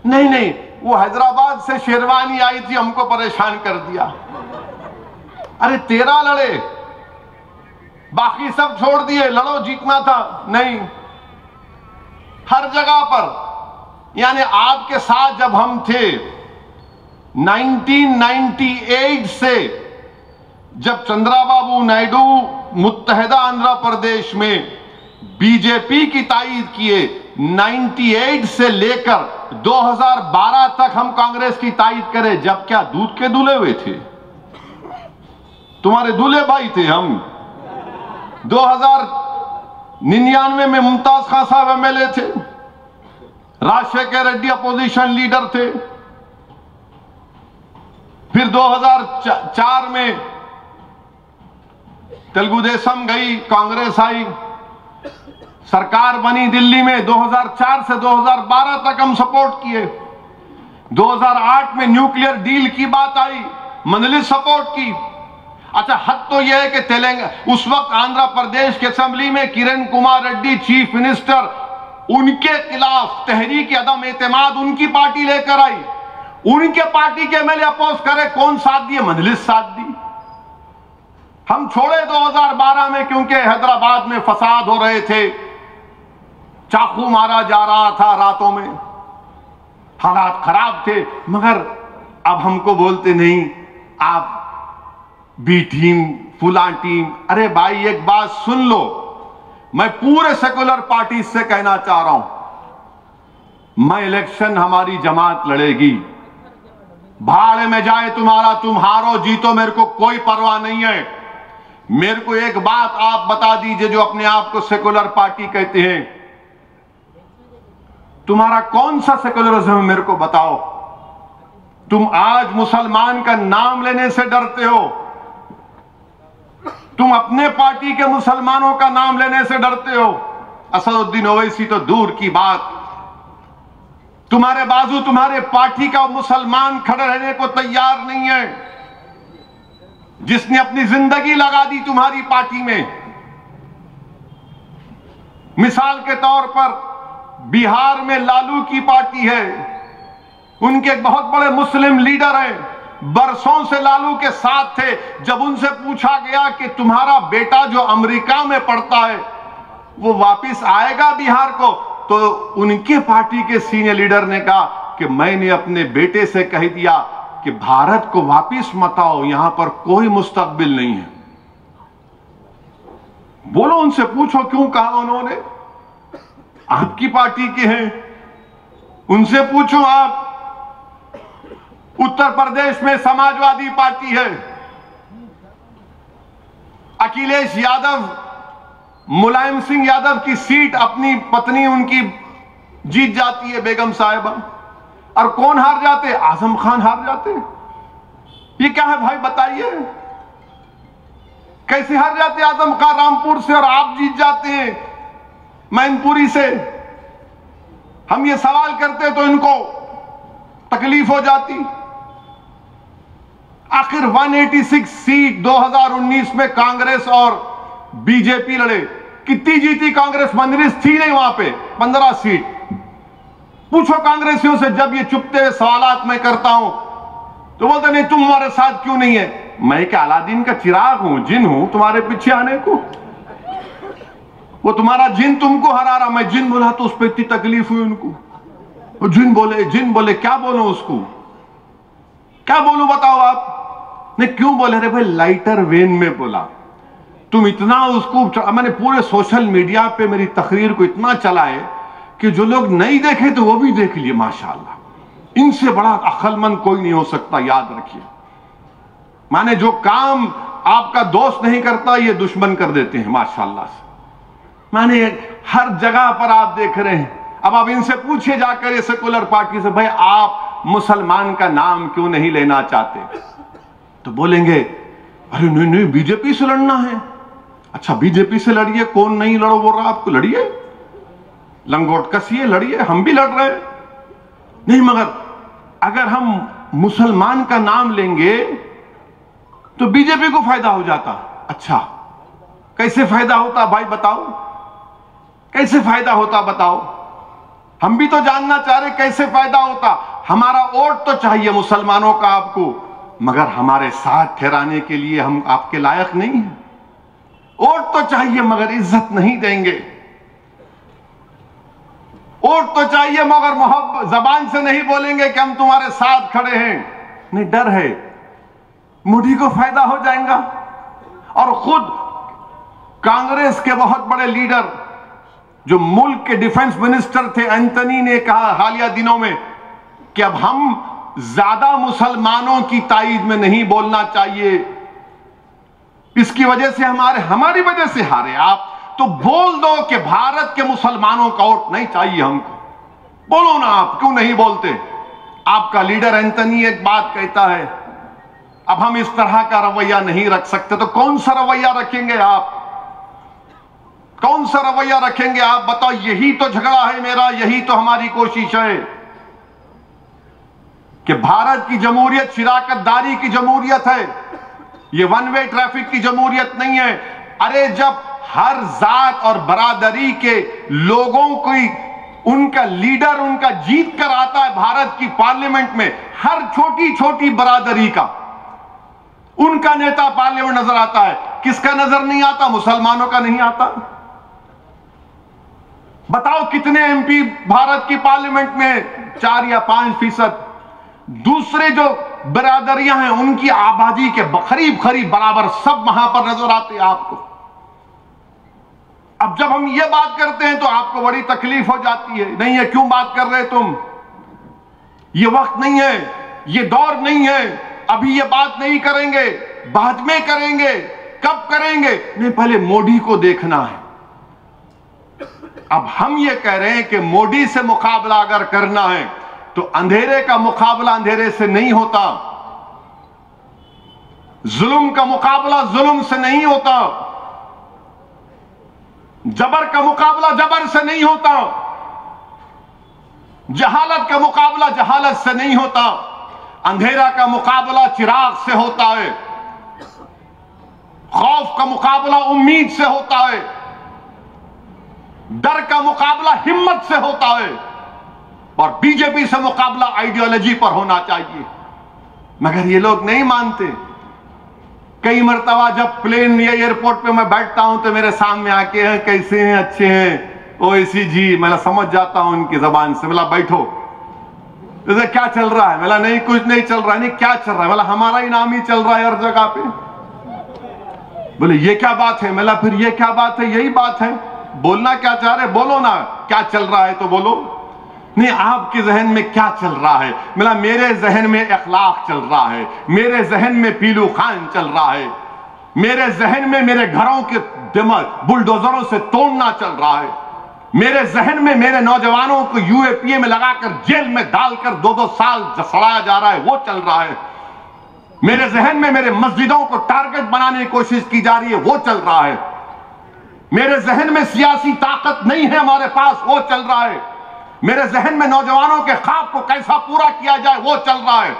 नहीं नहीं, वो हैदराबाद से शेरवानी आई थी, हमको परेशान कर दिया। अरे 13 लड़े, बाकी सब छोड़ दिए, लड़ो, जीतना था नहीं। हर जगह पर, यानी आपके साथ जब हम थे 1998 से, जब चंद्राबाबू नायडू मुत्तहिदा आंध्र प्रदेश में बीजेपी की तायीद किए, 98 से लेकर 2012 तक हम कांग्रेस की तायीद करें, जब क्या दूध के दूल्हे हुए थे? तुम्हारे दूल्हे भाई थे हम। 2099 में मुमताज खान साहब एमएलए थे, राजशेखर रेड्डी अपोजिशन लीडर थे। फिर 2004 में तेलुगु देशम गई, कांग्रेस आई, सरकार बनी दिल्ली में। 2004 से 2012 तक हम सपोर्ट किए। 2008 में न्यूक्लियर डील की बात आई, मंजलिस सपोर्ट की। अच्छा, हद तो यह है कि तेलंगाना, उस वक्त आंध्र प्रदेश की असेंबली में किरण कुमार रेड्डी चीफ मिनिस्टर, उनके खिलाफ तहरीक अदम एतमाद उनकी पार्टी लेकर आई। उनके पार्टी के एमएलए अपोज करे, कौन साथ दिए? मंजलिस साथ दी। हम छोड़े 2012 में, क्योंकि हैदराबाद में फसाद हो रहे थे, चाकू मारा जा रहा था रातों में, हालात खराब थे। मगर अब हमको बोलते नहीं, आप बी टीम, फुला टीम। अरे भाई, एक बात सुन लो, मैं पूरे सेकुलर पार्टी से कहना चाह रहा हूं, मैं इलेक्शन हमारी जमात लड़ेगी। भाड़े में जाए तुम्हारा, तुम हारो जीतो, मेरे को कोई परवाह नहीं है। मेरे को एक बात आप बता दीजिए, जो अपने आप को सेकुलर पार्टी कहते हैं, तुम्हारा कौन सा सेकुलरिज्म है? मेरे को बताओ। तुम आज मुसलमान का नाम लेने से डरते हो, तुम अपने पार्टी के मुसलमानों का नाम लेने से डरते हो। असदुद्दीन ओवैसी तो दूर की बात, तुम्हारे बाजू तुम्हारे पार्टी का मुसलमान खड़े रहने को तैयार नहीं है, जिसने अपनी जिंदगी लगा दी तुम्हारी पार्टी में। मिसाल के तौर पर बिहार में लालू की पार्टी है, उनके एक बहुत बड़े मुस्लिम लीडर हैं, बरसों से लालू के साथ थे। जब उनसे पूछा गया कि तुम्हारा बेटा जो अमेरिका में पढ़ता है वो वापस आएगा बिहार को, तो उनके पार्टी के सीनियर लीडर ने कहा कि मैंने अपने बेटे से कह दिया कि भारत को वापस मत आओ, यहां पर कोई मुस्तकबिल नहीं है। बोलो, उनसे पूछो क्यों कहा उन्होंने, आपकी पार्टी के हैं। उनसे पूछो आप, उत्तर प्रदेश में समाजवादी पार्टी है, अखिलेश यादव, मुलायम सिंह यादव की सीट अपनी पत्नी उनकी जीत जाती है, बेगम साहिबा। और कौन हार जाते? आजम खान हार जाते। ये क्या है भाई, बताइए, कैसे हार जाते आजम खान रामपुर से और आप जीत जाते हैं मैनपुरी से? हम ये सवाल करते तो इनको तकलीफ हो जाती। आखिर 186 सीट 2019 में कांग्रेस और बीजेपी लड़े, कितनी जीती कांग्रेस? मंजलिस थी नहीं वहां पे, 15 सीट। पूछो कांग्रेसियों से, जब ये चुपते सवालात मैं करता हूं तो बोलते नहीं तुम हमारे साथ क्यों नहीं है। मैं क्या अलादीन का चिराग हूं, जिन हूं तुम्हारे पीछे आने को? वो तुम्हारा जिन तुमको हरा रहा, मैं जिन बोला तो उस पर इतनी तकलीफ हुई उनको। वो जिन बोले, क्या बोलो उसको, क्या बोलो बताओ आप? नहीं क्यों बोले? रे भाई, लाइटर वेन में बोला। तुम इतना उसको, मैंने पूरे सोशल मीडिया पे मेरी तकरीर को इतना चलाए कि जो लोग नहीं देखे तो वो भी देख लिए। माशाल्लाह, इनसे बड़ा अक्लमंद कोई नहीं हो सकता, याद रखिए। माने जो काम आपका दोस्त नहीं करता, ये दुश्मन कर देते हैं माशाल्लाह से। माने हर जगह पर आप देख रहे हैं। अब आप इनसे पूछिए जाकर, ये सेकुलर पार्टी से, भाई आप मुसलमान का नाम क्यों नहीं लेना चाहते? तो बोलेंगे अरे नहीं नहीं, बीजेपी से लड़ना है। अच्छा, बीजेपी से लड़िए, कौन नहीं लड़ो बोल रहा आपको? लड़िए, लंगोट कसिए, लड़िए, हम भी लड़ रहे हैं। नहीं, मगर अगर हम मुसलमान का नाम लेंगे तो बीजेपी को फायदा हो जाता। अच्छा, कैसे फायदा होता भाई बताओ? कैसे फायदा होता बताओ? हम भी तो जानना चाह रहे कैसे फायदा होता। हमारा वोट तो चाहिए मुसलमानों का आपको, मगर हमारे साथ ठहराने के लिए हम आपके लायक नहीं हैं। वोट तो चाहिए मगर इज्जत नहीं देंगे। वोट तो चाहिए मगर मोहब्बत जबान से नहीं बोलेंगे कि हम तुम्हारे साथ खड़े हैं। नहीं, डर है मोदी को फायदा हो जाएगा। और खुद कांग्रेस के बहुत बड़े लीडर जो मुल्क के डिफेंस मिनिस्टर थे एंथनी ने कहा हालिया दिनों में कि अब हम ज्यादा मुसलमानों की ताईद में नहीं बोलना चाहिए, इसकी वजह से हमारी वजह से हारे। आप तो बोल दो कि भारत के मुसलमानों का वोट नहीं चाहिए हमको, बोलो ना। आप क्यों नहीं बोलते? आपका लीडर एंथनी एक बात कहता है, अब हम इस तरह का रवैया नहीं रख सकते। तो कौन सा रवैया रखेंगे आप? कौन सा रवैया रखेंगे आप? बताओ। यही तो झगड़ा है मेरा, यही तो हमारी कोशिश है कि भारत की जमहूरियत शिराकतदारी की जमहूरियत है, ये वन वे ट्रैफिक की जमहूरियत नहीं है। अरे जब हर जात और बरादरी के लोगों की उनका लीडर उनका जीत कर आता है भारत की पार्लियामेंट में, हर छोटी छोटी बरादरी का उनका नेता पार्लियामेंट नजर आता है। किसका नजर नहीं आता? मुसलमानों का नहीं आता। बताओ कितने एमपी भारत की पार्लियामेंट में? 4 या 5%। दूसरे जो बरादरियां हैं उनकी आबादी के करीब करीब बराबर सब वहां पर नजर आते हैं आपको। अब जब हम ये बात करते हैं तो आपको बड़ी तकलीफ हो जाती है। नहीं है, क्यों बात कर रहे तुम? ये वक्त नहीं है, ये दौर नहीं है, अभी ये बात नहीं करेंगे, बाद में करेंगे। कब करेंगे? नहीं, पहले मोदी को देखना है। अब हम ये कह रहे हैं कि मोदी से मुकाबला अगर करना है तो अंधेरे का मुकाबला अंधेरे से नहीं होता, जुल्म का मुकाबला जुल्म से नहीं होता, जबर का मुकाबला जबर से नहीं होता, जहालत का मुकाबला जहालत से नहीं होता, अंधेरा का मुकाबला चिराग से होता है, खौफ का मुकाबला उम्मीद से होता है, डर का मुकाबला हिम्मत से होता है, और बीजेपी से मुकाबला आइडियोलॉजी पर होना चाहिए। मगर ये लोग नहीं मानते। कई मर्तबा जब प्लेन या एयरपोर्ट पे मैं बैठता हूं तो मेरे सामने आके हैं, कैसे हैं, अच्छे हैं, ओवैसी जी। मैं समझ जाता हूं उनकी जबान से। बोला बैठो, जैसे क्या चल रहा है? बोला नहीं कुछ नहीं चल रहा है। नहीं क्या चल रहा है? बोला हमारा ही नाम ही चल रहा है हर जगह पे। बोले ये क्या बात है? बोला फिर ये क्या बात है? यही बात है। बोलना क्या चाह रहे? बोलो ना, क्या चल रहा है तो बोलो। नहीं, आपके जहन में क्या चल रहा है? मिला मेरे जहन में अखलाक चल रहा है, मेरे जहन में पीलू खान चल रहा है, मेरे जहन में मेरे घरों के दिमाग बुलडोजरों से तोड़ना चल रहा है, मेरे जहन में मेरे नौजवानों को यूएपीए में लगाकर जेल में डालकर 2-2 साल सड़ाया जा रहा है, वो चल रहा है। मेरे जहन में मेरे मस्जिदों को टारगेट बनाने की कोशिश की जा रही है, वो चल रहा है। मेरे जहन में सियासी ताकत नहीं है हमारे पास, वो चल रहा है। मेरे जहन में नौजवानों के ख्वाब को कैसा पूरा किया जाए, वो चल रहा है।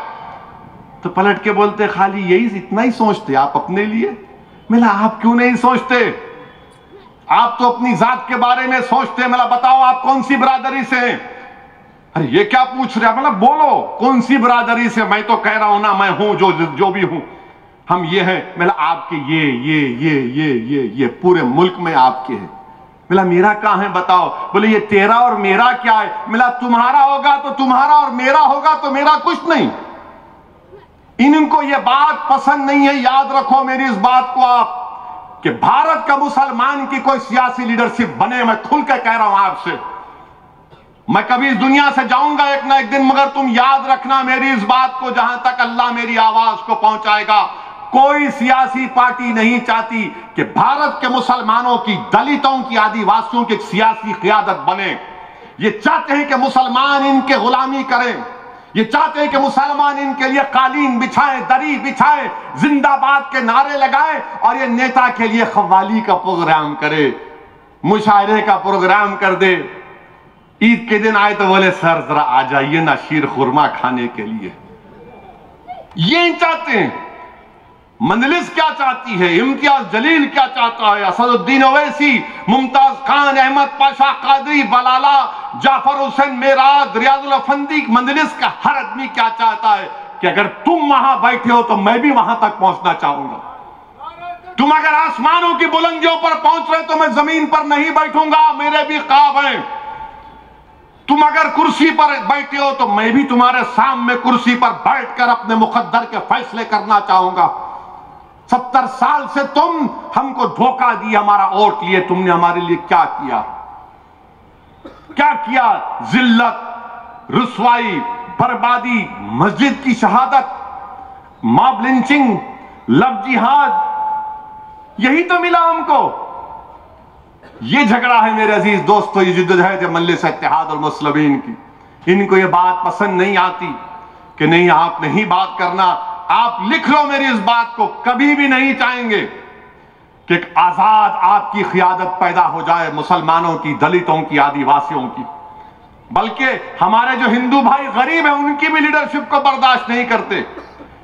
तो पलट के बोलते खाली यही इतना ही सोचते आप अपने लिए? मिला आप क्यों नहीं सोचते? आप तो अपनी जात के बारे में सोचते। मिला बताओ आप कौन सी बरादरी से हैं? अरे ये क्या पूछ रहे? मतलब बोलो कौन सी बरादरी से? मैं तो कह रहा हूं ना, मैं हूं जो भी हूं, हम ये हैं। मिला आपके ये पूरे मुल्क में आपके हैं। मिला मेरा कहां है बताओ? बोले ये तेरा और मेरा क्या है? मिला तुम्हारा होगा तो तुम्हारा और मेरा होगा तो मेरा कुछ नहीं। इनको ये बात पसंद नहीं है। याद रखो मेरी इस बात को आप, कि भारत का मुसलमान की कोई सियासी लीडरशिप बने, मैं खुल के कह रहा हूं आपसे। मैं कभी इस दुनिया से जाऊंगा एक ना एक दिन, मगर तुम याद रखना मेरी इस बात को, जहां तक अल्लाह मेरी आवाज को पहुंचाएगा। कोई सियासी पार्टी नहीं चाहती कि भारत के मुसलमानों की, दलितों की, आदिवासियों की एक सियासी क़ियादत बने। ये चाहते हैं कि मुसलमान इनके गुलामी करें, ये चाहते हैं कि मुसलमान इनके लिए कालीन बिछाएं, दरी बिछाएं, जिंदाबाद के नारे लगाएं, और ये नेता के लिए खव्वाली का प्रोग्राम करे, मुशायरे का प्रोग्राम कर दे। ईद के दिन आए तो बोले सर जरा आ जाइए ना शीर खुरमा खाने के लिए। ये चाहते हैं। मंजलिस क्या चाहती है, इम्तियाज जलील क्या चाहता है, असदुद्दीन ओवैसी, मुमताज खान, अहमद पाशा कादरी, बलाला, जाफर हुसैन मेराद, रियाजुल अफंदी, मंजलिस का हर आदमी क्या चाहता है कि अगर तुम वहां बैठे हो तो मैं भी वहां तक पहुंचना चाहूंगा। तुम अगर आसमानों की बुलंदियों पर पहुंच रहे तो मैं जमीन पर नहीं बैठूंगा, मेरे भी ख्वाब हैं। तुम अगर कुर्सी पर बैठे हो तो मैं भी तुम्हारे सामने कुर्सी पर बैठकर अपने मुकद्दर के फैसले करना चाहूंगा। 70 साल से तुम हमको धोखा दिया, हमारा वोट लिए, तुमने हमारे लिए क्या किया? क्या किया? जिल्लत, रुसवाई, बर्बादी, मस्जिद की शहादत, मॉब लिंचिंग, लव जिहाद, यही तो मिला हमको। ये झगड़ा है मेरे अजीज दोस्तों, ये जिद्दोजहद मजलिस इत्तेहाद और मुस्लिमीन की। इनको ये बात पसंद नहीं आती कि नहीं आप नहीं बात करना। आप लिख लो मेरी इस बात को, कभी भी नहीं चाहेंगे कि एक आजाद आपकी क़ियादत पैदा हो जाए, मुसलमानों की, दलितों की, आदिवासियों की। बल्कि हमारे जो हिंदू भाई गरीब हैं उनकी भी लीडरशिप को बर्दाश्त नहीं करते।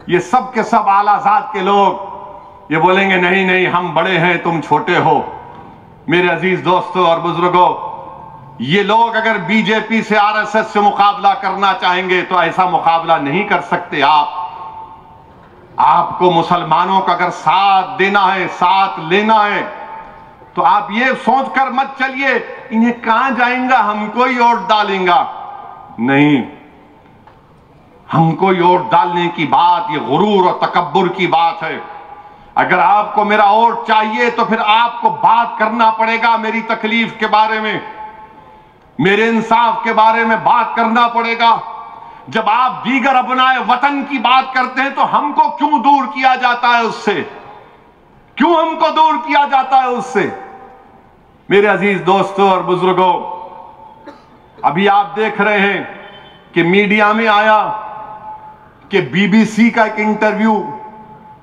ये सब के सब आलाजाद के लोग ये बोलेंगे नहीं नहीं हम बड़े हैं तुम छोटे हो। मेरे अजीज दोस्तों और बुजुर्गों, ये लोग अगर बीजेपी से, आरएसएस से मुकाबला करना चाहेंगे तो ऐसा मुकाबला नहीं कर सकते आप। आपको मुसलमानों का अगर साथ देना है, साथ लेना है, तो आप ये सोचकर मत चलिए इन्हें कहां जाएंगा, हमको ही वोट डालेंगा। नहीं, हमको ही वोट डालने की बात, ये गुरूर और तकब्बुर की बात है। अगर आपको मेरा वोट चाहिए तो फिर आपको बात करना पड़ेगा मेरी तकलीफ के बारे में, मेरे इंसाफ के बारे में बात करना पड़ेगा। जब आप दीगर अपनाए वतन की बात करते हैं तो हमको क्यों दूर किया जाता है उससे? क्यों हमको दूर किया जाता है उससे? मेरे अजीज दोस्तों और बुजुर्गों, अभी आप देख रहे हैं कि मीडिया में आया कि बीबीसी का एक इंटरव्यू,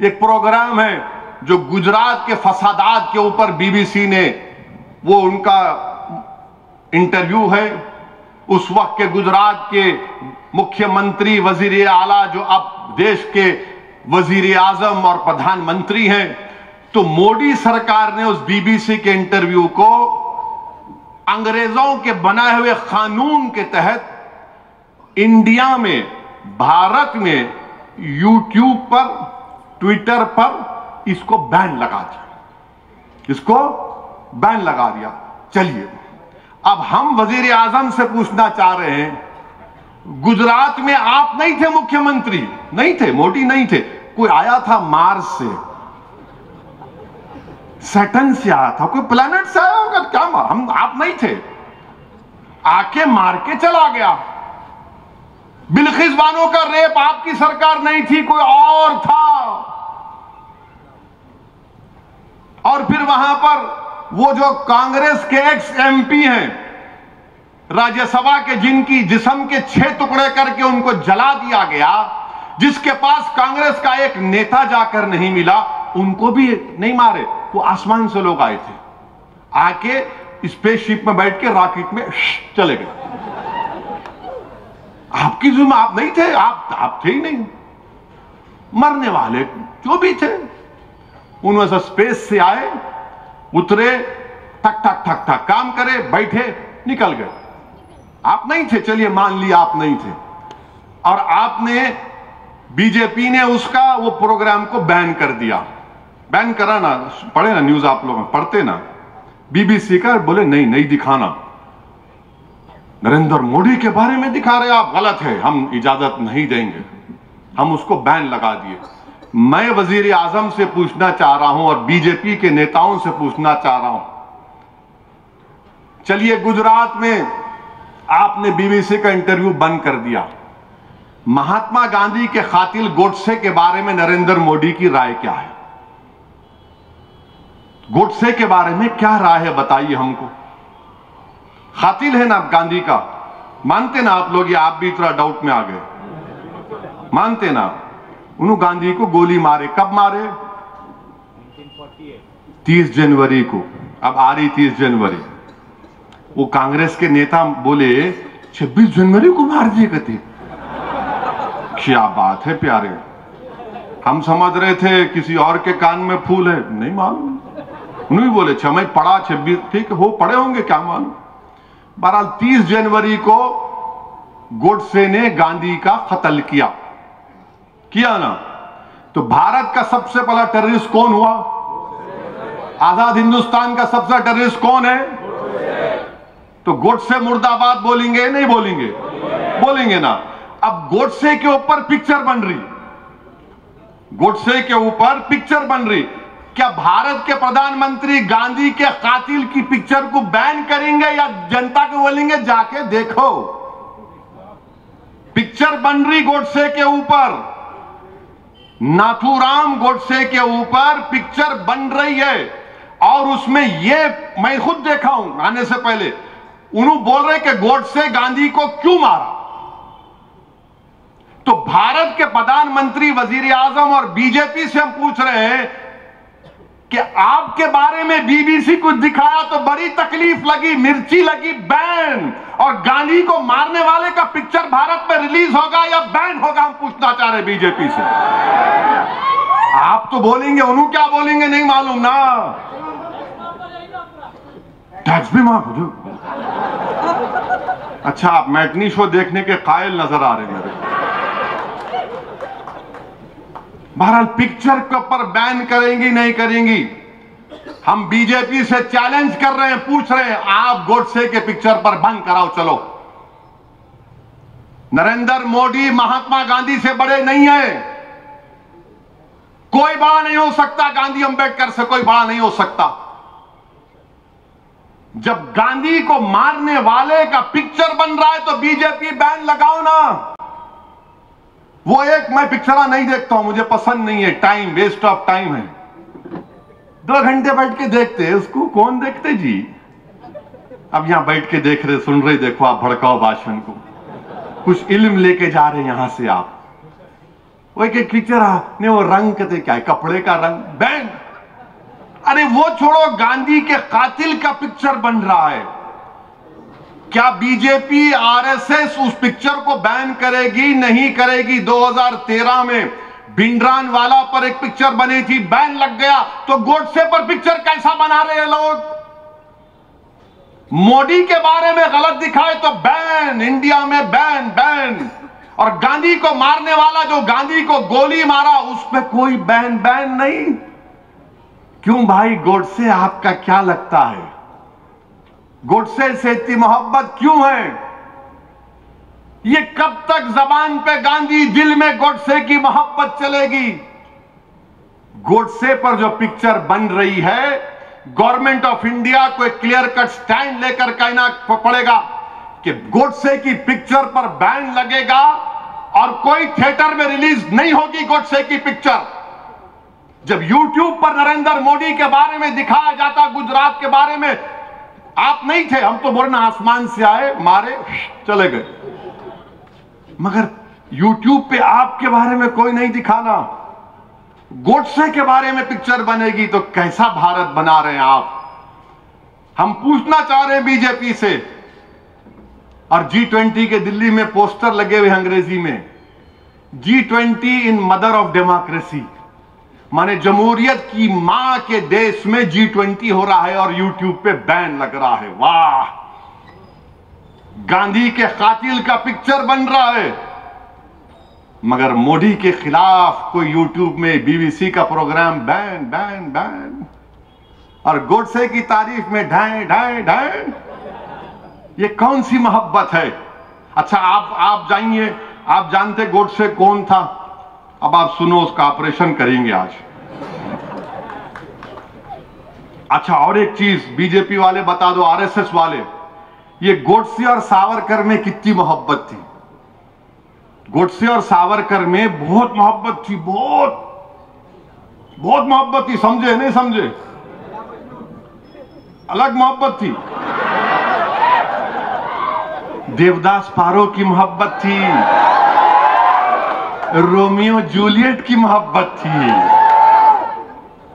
एक प्रोग्राम है जो गुजरात के फसादात के ऊपर बीबीसी ने, वो उनका इंटरव्यू है। उस वक्त के गुजरात के मुख्यमंत्री, वजीर आला, जो अब देश के वजीर आजम और प्रधानमंत्री हैं, तो मोदी सरकार ने उस बीबीसी के इंटरव्यू को अंग्रेजों के बनाए हुए कानून के तहत इंडिया में, भारत में, यूट्यूब पर, ट्विटर पर इसको बैन लगा दिया, इसको बैन लगा दिया। चलिए अब हम वजीर आजम से पूछना चाह रहे हैं, गुजरात में आप नहीं थे मुख्यमंत्री, नहीं थे, मोदी नहीं थे, कोई आया था मार्स से, सैटर्न से आया था, कोई प्लेनेट से आया होगा क्या? हम, आप नहीं थे, आके मार के चला गया। बिल्किस बानो का रेप आपकी सरकार नहीं थी, कोई और था। और फिर वहां पर वो जो कांग्रेस के एक्स एमपी हैं राज्यसभा के, जिनकी जिस्म के 6 टुकड़े करके उनको जला दिया गया, जिसके पास कांग्रेस का एक नेता जाकर नहीं मिला, उनको भी नहीं मारे, वो आसमान से लोग आए थे, आके स्पेसशिप में बैठ के रॉकेट में चले गए। आपकी जुम्मा, आप नहीं थे, आप थे ही नहीं। मरने वाले जो भी थे उनमें से स्पेस से आए, उतरे, ठक ठक ठक ठक काम करे, बैठे, निकल गए। आप नहीं थे, चलिए मान लिया आप नहीं थे। और आपने, बीजेपी ने उसका वो प्रोग्राम को बैन कर दिया। बैन करा ना, पढ़े ना न्यूज, आप लोग पढ़ते ना, बीबीसी का, बोले नहीं नहीं दिखाना, नरेंद्र मोदी के बारे में दिखा रहे आप, गलत है, हम इजाजत नहीं देंगे। हम उसको बैन लगा दिए। मैं वजीर आजम से पूछना चाह रहा हूं और बीजेपी के नेताओं से पूछना चाह रहा हूं, चलिए गुजरात में आपने बीबीसी का इंटरव्यू बंद कर दिया, महात्मा गांधी के कातिल गोडसे के बारे में नरेंद्र मोदी की राय क्या है? गोडसे के बारे में क्या राय है बताइए हमको। कातिल है ना गांधी का, मानते ना आप लोग, या आप भी थोड़ा डाउट में आ गए? मानते ना? उन्होंने गांधी को गोली मारे, कब मारे? 30 जनवरी को। अब आ रही 30 जनवरी, वो कांग्रेस के नेता बोले 26 जनवरी को मार दिए कहते। क्या बात है प्यारे, हम समझ रहे थे किसी और के कान में फूल है, नहीं मालूम। उन्होंने बोले 6 मई पढ़ा 26, ठीक है, हो पढ़े होंगे, क्या मालूम। बहरहाल 30 जनवरी को गोडसे ने गांधी का कत्ल किया ना। तो भारत का सबसे पहला टेररिस्ट कौन हुआ? आजाद हिंदुस्तान का सबसे टेररिस्ट कौन है? तो गोडसे मुर्दाबाद बोलेंगे नहीं बोलेंगे? बोलेंगे ना। अब गोडसे के ऊपर पिक्चर बन रही, गोडसे के ऊपर पिक्चर बन रही। क्या भारत के प्रधानमंत्री गांधी के कातिल की पिक्चर को बैन करेंगे या जनता को बोलेंगे जाके देखो? पिक्चर बन रही गोडसे के ऊपर, नाथूराम गोडसे के ऊपर पिक्चर बन रही है। और उसमें ये मैं खुद देखा हूं आने से पहले, उन्होंने बोल रहे कि गोडसे गांधी को क्यों मारा। तो भारत के प्रधानमंत्री, वजीर आजम और बीजेपी से हम पूछ रहे हैं कि आपके बारे में बीबीसी कुछ दिखाया तो बड़ी तकलीफ लगी, मिर्ची लगी, बैन। और गांधी को मारने वाले का पिक्चर भारत में रिलीज होगा या बैन होगा, हम पूछना चाह रहे बीजेपी से। आप तो बोलेंगे, उन्होंने क्या बोलेंगे नहीं मालूम ना। टैक्स भी माफ हो। अच्छा, आप मैटनी शो देखने के कायल नजर आ रहे हैं मेरे। बहरहाल पिक्चर के ऊपर बैन करेंगी नहीं करेंगी, हम बीजेपी से चैलेंज कर रहे हैं, पूछ रहे हैं, आप गोडसे के पिक्चर पर बंद कराओ। चलो, नरेंद्र मोदी महात्मा गांधी से बड़े नहीं है, कोई बड़ा नहीं हो सकता, गांधी अंबेडकर से कोई बड़ा नहीं हो सकता। जब गांधी को मारने वाले का पिक्चर बन रहा है तो बीजेपी बैन लगाओ ना। वो एक मैं पिक्चर नहीं देखता हूं, मुझे पसंद नहीं है, टाइम वेस्ट ऑफ टाइम है। 2 घंटे बैठ के देखते हैं उसको, कौन देखते जी। अब यहां बैठ के देख रहे, सुन रहे, देखो आप भड़काओ भाषण को, कुछ इल्म लेके जा रहे हैं यहां से आप। वो एक पिक्चर ने वो रंग कहते क्या है, कपड़े का रंग, बैन। अरे वो छोड़ो, गांधी के कातिल का पिक्चर बन रहा है। क्या बीजेपी आरएसएस उस पिक्चर को बैन करेगी? नहीं करेगी। 2013 में भिंडरानवाला पर एक पिक्चर बनी थी, बैन लग गया। तो गोडसे पर पिक्चर कैसा बना रहे हैं लोग? मोदी के बारे में गलत दिखाए तो बैन, इंडिया में बैन बैन। और गांधी को मारने वाला जो गांधी को गोली मारा उस पर कोई बैन नहीं। क्यों भाई, गोडसे आपका क्या लगता है? गोडसे से इतनी मोहब्बत क्यों है? ये कब तक जबान पे गांधी, दिल में गोडसे की मोहब्बत चलेगी? गोडसे पर जो पिक्चर बन रही है, गवर्नमेंट ऑफ इंडिया को एक क्लियर कट स्टैंड लेकर कहना पड़ेगा कि गोडसे की पिक्चर पर बैन लगेगा और कोई थिएटर में रिलीज नहीं होगी गोडसे की पिक्चर। जब यूट्यूब पर नरेंद्र मोदी के बारे में दिखाया जाता, गुजरात के बारे में, आप नहीं थे, हम तो बोलना आसमान से आए, मारे, चले गए। मगर यूट्यूब पे आपके बारे में कोई नहीं दिखाना। गोडसे के बारे में पिक्चर बनेगी तो कैसा भारत बना रहे हैं आप? हम पूछना चाह रहे हैं बीजेपी से। और G20 के दिल्ली में पोस्टर लगे हुए अंग्रेजी में, G20 in mother of democracy, माने जमहूरियत की मां के देश में G20 हो रहा है और यूट्यूब पे बैन लग रहा है। वाह, गांधी के कातिल का पिक्चर बन रहा है, मगर मोदी के खिलाफ कोई यूट्यूब में बीबीसी का प्रोग्राम बैन बैन बैन। और गोडसे की तारीफ में ढाई ढाई ढाई। ये कौन सी मोहब्बत है? अच्छा, आप जाइए, आप जानते गोडसे कौन था? अब आप सुनो, उसका ऑपरेशन करेंगे आज। अच्छा, और एक चीज बीजेपी वाले बता दो, आरएसएस वाले, ये गोडसे और सावरकर में कितनी मोहब्बत थी। गोडसे और सावरकर में बहुत मोहब्बत थी, बहुत मोहब्बत थी। समझे नहीं समझे? अलग मोहब्बत थी। देवदास पारो की मोहब्बत थी, रोमियो जूलियट की मोहब्बत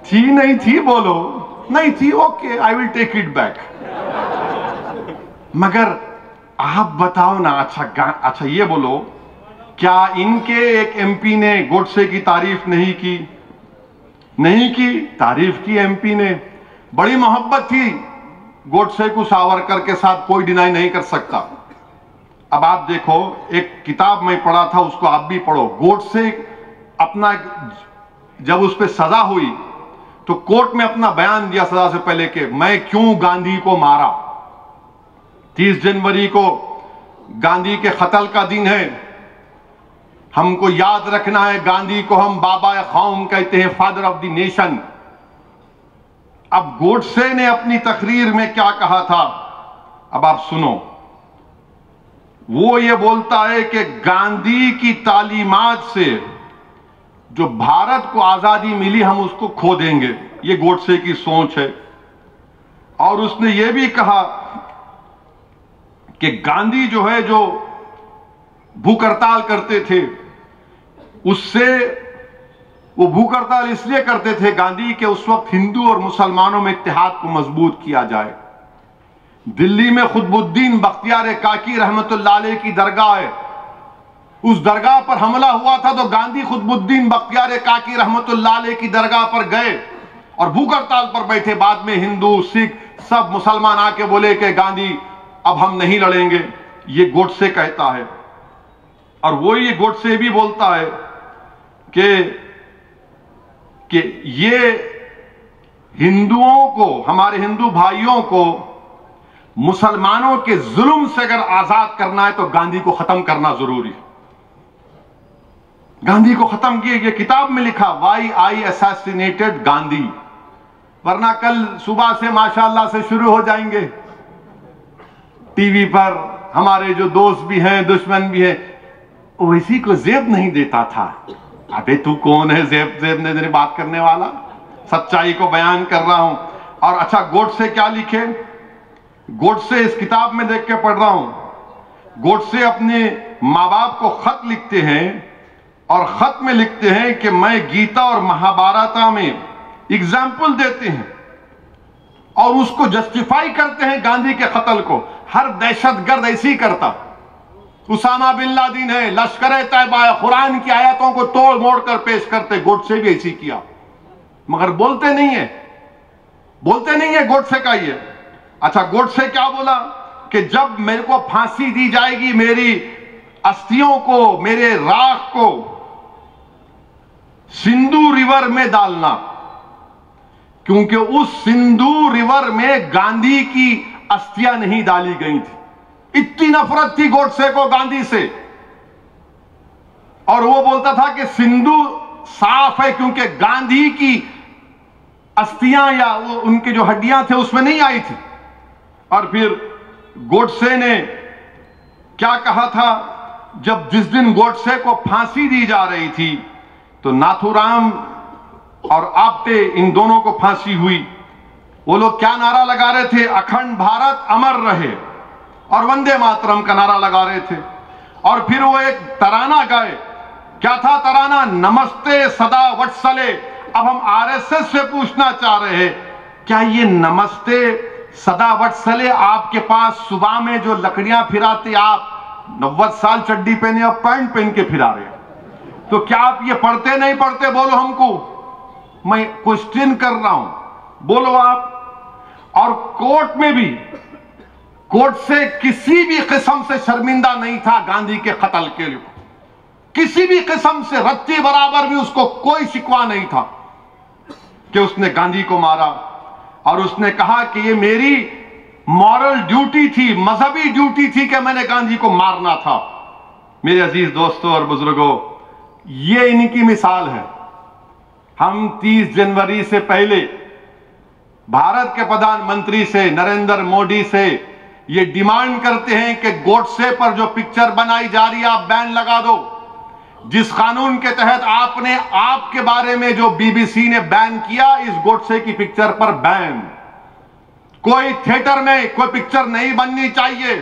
थी नहीं थी? बोलो, नहीं थी। Okay, I will take it back. मगर आप बताओ ना, अच्छा ये बोलो क्या इनके एक एमपी ने गोडसे की तारीफ नहीं की? नहीं की, तारीफ की एमपी ने। बड़ी मोहब्बत थी गोडसे को सावरकर के साथ, कोई डिनाई नहीं कर सकता। अब आप देखो, एक किताब में पढ़ा था, उसको आप भी पढ़ो। गोडसे अपना, जब उस पर सजा हुई तो कोर्ट में अपना बयान दिया सजा से पहले कि मैं क्यों गांधी को मारा। 30 जनवरी को गांधी के कत्ल का दिन है, हमको याद रखना है। गांधी को हम बाबा कौम कहते हैं, फादर ऑफ द नेशन। अब गोडसे ने अपनी तकरीर में क्या कहा था, अब आप सुनो। वो ये बोलता है कि गांधी की तालीमात से जो भारत को आजादी मिली, हम उसको खो देंगे। ये गोडसे की सोच है। और उसने ये भी कहा कि गांधी जो है, जो भूख हड़ताल करते थे, उससे वो भूख हड़ताल इसलिए करते थे गांधी के उस वक्त हिंदू और मुसलमानों में इत्तेहाद को मजबूत किया जाए। दिल्ली में खुतबुद्दीन बख्तियार काकी रहमतुल्लाह अलैह की दरगाह है, उस दरगाह पर हमला हुआ था तो गांधी खुतबुद्दीन बख्तियार काकी रहमतुल्लाह अलैह की दरगाह पर गए और भूख हड़ताल पर बैठे। बाद में हिंदू सिख सब मुसलमान आके बोले कि गांधी अब हम नहीं लड़ेंगे। ये गोडसे कहता है। और वो ये गोडसे भी बोलता है कि ये हिंदुओं को, हमारे हिंदू भाइयों को मुसलमानों के जुल्म से अगर आजाद करना है तो गांधी को खत्म करना जरूरी है। गांधी को खत्म किए, ये किताब में लिखा, वाई आई असैसिनेटेड गांधी। वरना कल सुबह से माशाअल्लाह से शुरू हो जाएंगे टीवी पर। हमारे जो दोस्त भी हैं, दुश्मन भी हैं, ओवैसी को जेब नहीं देता था। अबे तू कौन है जेब ने देने बात करने वाला? सच्चाई को बयान कर रहा हूं। और अच्छा, गोडसे क्या लिखे? गोडसे इस किताब में देख के पढ़ रहा हूं। गोडसे अपने माँ बाप को खत लिखते हैं और खत में लिखते हैं कि मैं गीता और महाभारत में एग्जाम्पल देते हैं और उसको जस्टिफाई करते हैं गांधी के कत्ल को। हर दहशतगर्द ऐसी करता। उसामा बिन लादेन है, लश्कर तैयबा, कुरान की आयतों को तोड़ मोड़ कर पेश करते। गोडसे भी ऐसी किया, मगर बोलते नहीं है गोडसे का ये। अच्छा, गोडसे क्या बोला कि जब मेरे को फांसी दी जाएगी, मेरी अस्थियों को, मेरे राख को सिंधु रिवर में डालना, क्योंकि उस सिंधु रिवर में गांधी की अस्थियां नहीं डाली गई थी। इतनी नफरत थी गोडसे को गांधी से। और वो बोलता था कि सिंधु साफ है क्योंकि गांधी की अस्थियां या वो उनके जो हड्डियां थे उसमें नहीं आई थी। और फिर गोडसे ने क्या कहा था, जब जिस दिन गोडसे को फांसी दी जा रही थी तो नाथूराम और आप्टे, इन दोनों को फांसी हुई। वो लोग क्या नारा लगा रहे थे? अखंड भारत अमर रहे और वंदे मातरम का नारा लगा रहे थे। और फिर वो एक तराना गाए। क्या था तराना? नमस्ते सदा वत्सले। अब हम आरएसएस से पूछना चाह रहे हैं, क्या ये नमस्ते सदा वत्सले आपके पास सुबह में जो लकड़ियां फिराते, आप 90 साल चड्डी पहने और पैंट पहन के फिरा रहे हैं, तो क्या आप ये पढ़ते नहीं पढ़ते? बोलो हमको, मैं क्वेश्चन कर रहा हूं, बोलो आप। और कोर्ट में भी, कोर्ट से किसी भी किस्म से शर्मिंदा नहीं था गांधी के कत्ल के लिए। किसी भी किस्म से रत्ती बराबर भी उसको कोई शिकवा नहीं था कि उसने गांधी को मारा। और उसने कहा कि ये मेरी मॉरल ड्यूटी थी, मजहबी ड्यूटी थी कि मैंने गांधी को मारना था। मेरे अजीज दोस्तों और बुजुर्गों, ये इनकी मिसाल है। हम 30 जनवरी से पहले भारत के प्रधानमंत्री से, नरेंद्र मोदी से ये डिमांड करते हैं कि गोडसे पर जो पिक्चर बनाई जा रही है आप बैन लगा दो। जिस कानून के तहत आपने आपके बारे में जो बीबीसी ने बैन किया, इस गोडसे की पिक्चर पर बैन। कोई थिएटर में कोई पिक्चर नहीं बननी चाहिए।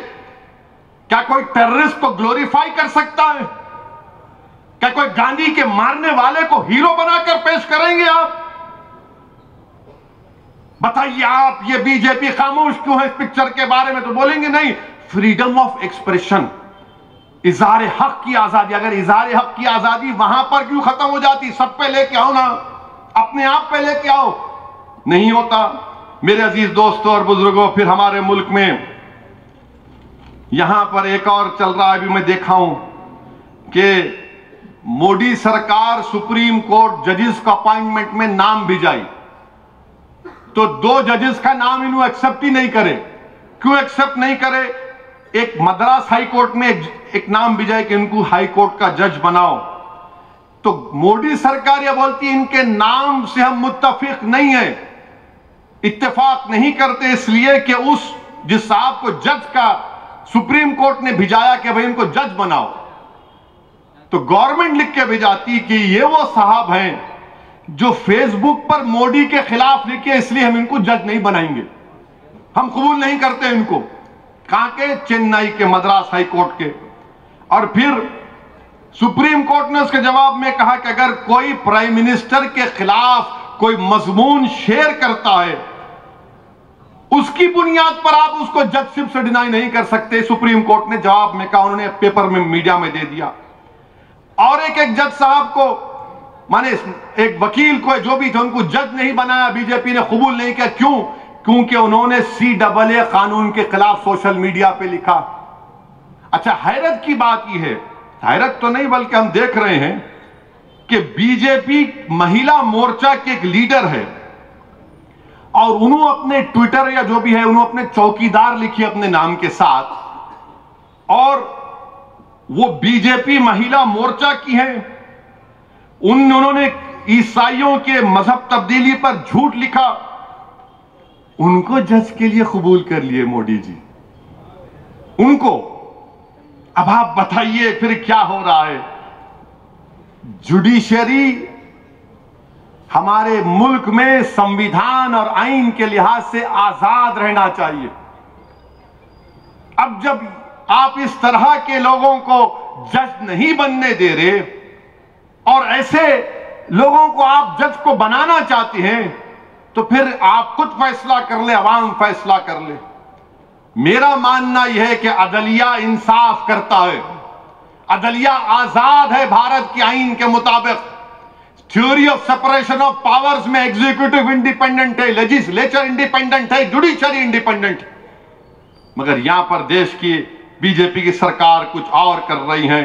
क्या कोई टेररिस्ट को ग्लोरीफाई कर सकता है? क्या कोई गांधी के मारने वाले को हीरो बनाकर पेश करेंगे आप? बताइए आप, ये बीजेपी खामोश क्यों है इस पिक्चर के बारे में? तो बोलेंगे नहीं, फ्रीडम ऑफ एक्सप्रेशन। इजहार हक की आजादी, अगर इजहार हक की आजादी वहां पर क्यों खत्म हो जाती? सब पे लेके आओ ना, अपने आप पे लेके आओ। नहीं होता। मेरे अजीज दोस्तों और बुजुर्गों, फिर हमारे मुल्क में यहां पर एक और चल रहा है, अभी मैं देखा हूं कि मोदी सरकार सुप्रीम कोर्ट जजेस का अपॉइंटमेंट में नाम भिजाई तो 2 जजेस का नाम इन्हों एक्सेप्ट ही नहीं करे। क्यों एक्सेप्ट नहीं करे? एक मद्रास हाई कोर्ट में एक नाम भिजाए कि इनको हाई कोर्ट का जज बनाओ, तो मोदी सरकार यह बोलती है इनके नाम से हम मुत्तफिक नहीं है, इत्तेफाक नहीं करते, इसलिए कि उस जिस साहब को जज का सुप्रीम कोर्ट ने भिजाया कि भाई इनको जज बनाओ, तो गवर्नमेंट लिख के भिजाती कि ये वो साहब हैं जो फेसबुक पर मोदी के खिलाफ लिखे, इसलिए हम इनको जज नहीं बनाएंगे, हम कबूल नहीं करते इनको। कहां के? चेन्नई के, मद्रास हाई कोर्ट के। और फिर सुप्रीम कोर्ट ने उसके जवाब में कहा कि अगर कोई प्राइम मिनिस्टर के खिलाफ कोई मजमून शेयर करता है, उसकी बुनियाद पर आप उसको जजशिप से डिनाई नहीं कर सकते। सुप्रीम कोर्ट ने जवाब में कहा, उन्होंने पेपर में मीडिया में दे दिया। और एक जज साहब को, माने एक वकील को, जो भी थे, उनको जज नहीं बनाया, बीजेपी ने कबूल नहीं किया। क्यों? क्योंकि उन्होंने CAA कानून के खिलाफ सोशल मीडिया पे लिखा। अच्छा, हैरत की बात यह है, हैरत तो नहीं बल्कि हम देख रहे हैं कि बीजेपी महिला मोर्चा के एक लीडर है और उन्होंने अपने ट्विटर या जो भी है, उन्होंने अपने चौकीदार लिखी अपने नाम के साथ, और वो बीजेपी महिला मोर्चा की है। उन्होंने ईसाइयों के मजहब तब्दीली पर झूठ लिखा, उनको जज के लिए कबूल कर लिए मोदी जी, उनको। अब आप बताइए फिर क्या हो रहा है? जुडिशरी हमारे मुल्क में संविधान और आइन के लिहाज से आजाद रहना चाहिए। अब जब आप इस तरह के लोगों को जज नहीं बनने दे रहे और ऐसे लोगों को आप जज को बनाना चाहते हैं, तो फिर आप खुद फैसला कर ले, अवाम फैसला कर ले। मेरा मानना यह है कि अदलिया इंसाफ करता है, अदलिया आजाद है भारत के आइन के मुताबिक। Theory of separation of powers में एग्जीक्यूटिव इंडिपेंडेंट है, लेजिस्लेचर इंडिपेंडेंट है, जुडिशरी इंडिपेंडेंट है। मगर यहां पर देश की बीजेपी की सरकार कुछ और कर रही है।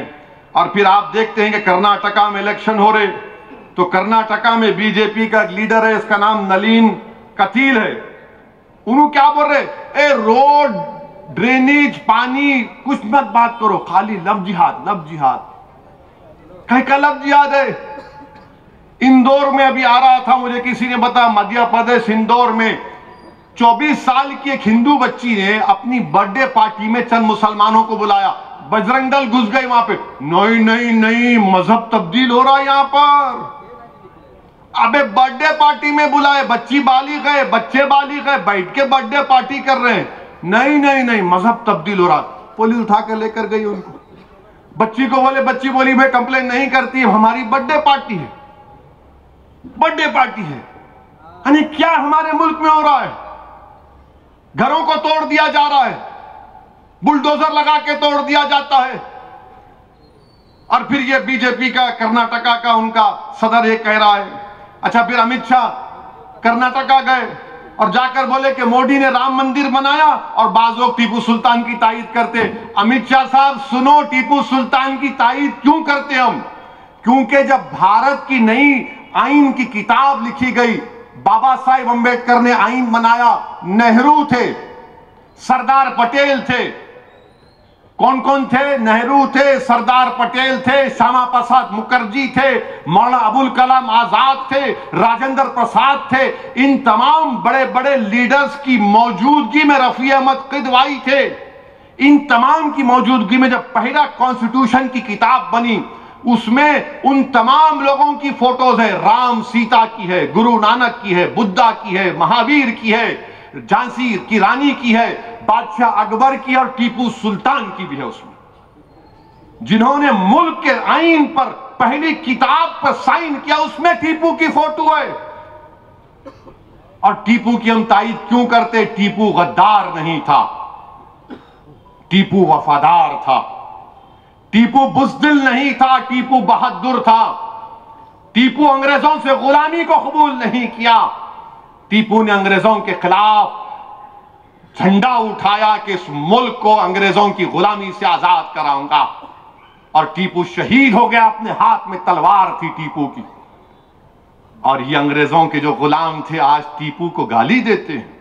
और फिर आप देखते हैं कि कर्नाटका में इलेक्शन हो रहे, तो कर्नाटका में बीजेपी का लीडर है, इसका नाम नलीन कतील है। उन्होंने क्या बोल रहे? ए रोड, ड्रेनेज, पानी कुछ मत बात करो, खाली लव जिहाद, लव जिहाद। कहीं का लव जिहाद है? इंदौर में अभी आ रहा था, मुझे किसी ने बताया, मध्य प्रदेश इंदौर में 24 साल की एक हिंदू बच्ची ने अपनी बर्थडे पार्टी में चंद मुसलमानों को बुलाया, बजरंग दल घुस गए वहां पे। नहीं नहीं नहीं, मजहब तब्दील हो रहा है यहां पर। अबे बर्थडे पार्टी में बुलाए, बच्ची बालिग है, बच्चे बालिग है, बैठ के बर्थडे पार्टी कर रहे हैं। नहीं नहीं नहीं, मजहब तब्दील हो रहा। पुलिस उठा के लेकर गई उनको। बच्ची को बोले, बच्ची बोली मैं कंप्लेन नहीं करती, हमारी बर्थडे पार्टी है, बर्थडे पार्टी है। यानी क्या हमारे मुल्क में हो रहा है? घरों को तोड़ दिया जा रहा है, बुलडोजर लगा के तोड़ दिया जाता है। और फिर ये बीजेपी का कर्नाटका का उनका सदर ये कह रहा है। अच्छा, फिर अमित शाह कर्नाटका गए और जाकर बोले कि मोदी ने राम मंदिर बनाया और बाज लोग टीपू सुल्तान की तायीद करते। अमित शाह साहब सुनो, टीपू सुल्तान की तायीद क्यों करते हम? क्योंकि जब भारत की नई आइन की किताब लिखी गई, बाबा साहेब अंबेडकर ने आइन बनाया, नेहरू थे, सरदार पटेल थे। कौन कौन थे? नेहरू थे, सरदार पटेल थे, श्यामा प्रसाद मुखर्जी थे, मौलाना अबुल कलाम आजाद थे, राजेंद्र प्रसाद थे। इन तमाम बड़े बड़े लीडर्स की मौजूदगी में रफी अहमद किदवाई थे। इन तमाम की मौजूदगी में जब पहला कॉन्स्टिट्यूशन की किताब बनी, उसमें उन तमाम लोगों की फोटोज है। राम सीता की है, गुरु नानक की है, बुद्धा की है, महावीर की है, झांसी की रानी की है, बादशाह अकबर की और टीपू सुल्तान की भी है उसमें। जिन्होंने मुल्क के आइन पर पहली किताब पर साइन किया, उसमें टीपू की फोटो है। और टीपू की हम तारीफ क्यों करते? टीपू गद्दार नहीं था, टीपू वफादार था। टीपू बुज़दिल नहीं था, टीपू बहादुर था। टीपू अंग्रेजों से गुलामी को कबूल नहीं किया। टीपू ने अंग्रेजों के खिलाफ झंडा उठाया कि इस मुल्क को अंग्रेजों की गुलामी से आजाद कराऊंगा, और टीपू शहीद हो गया। अपने हाथ में तलवार थी टीपू की। और ये अंग्रेजों के जो गुलाम थे आज टीपू को गाली देते हैं।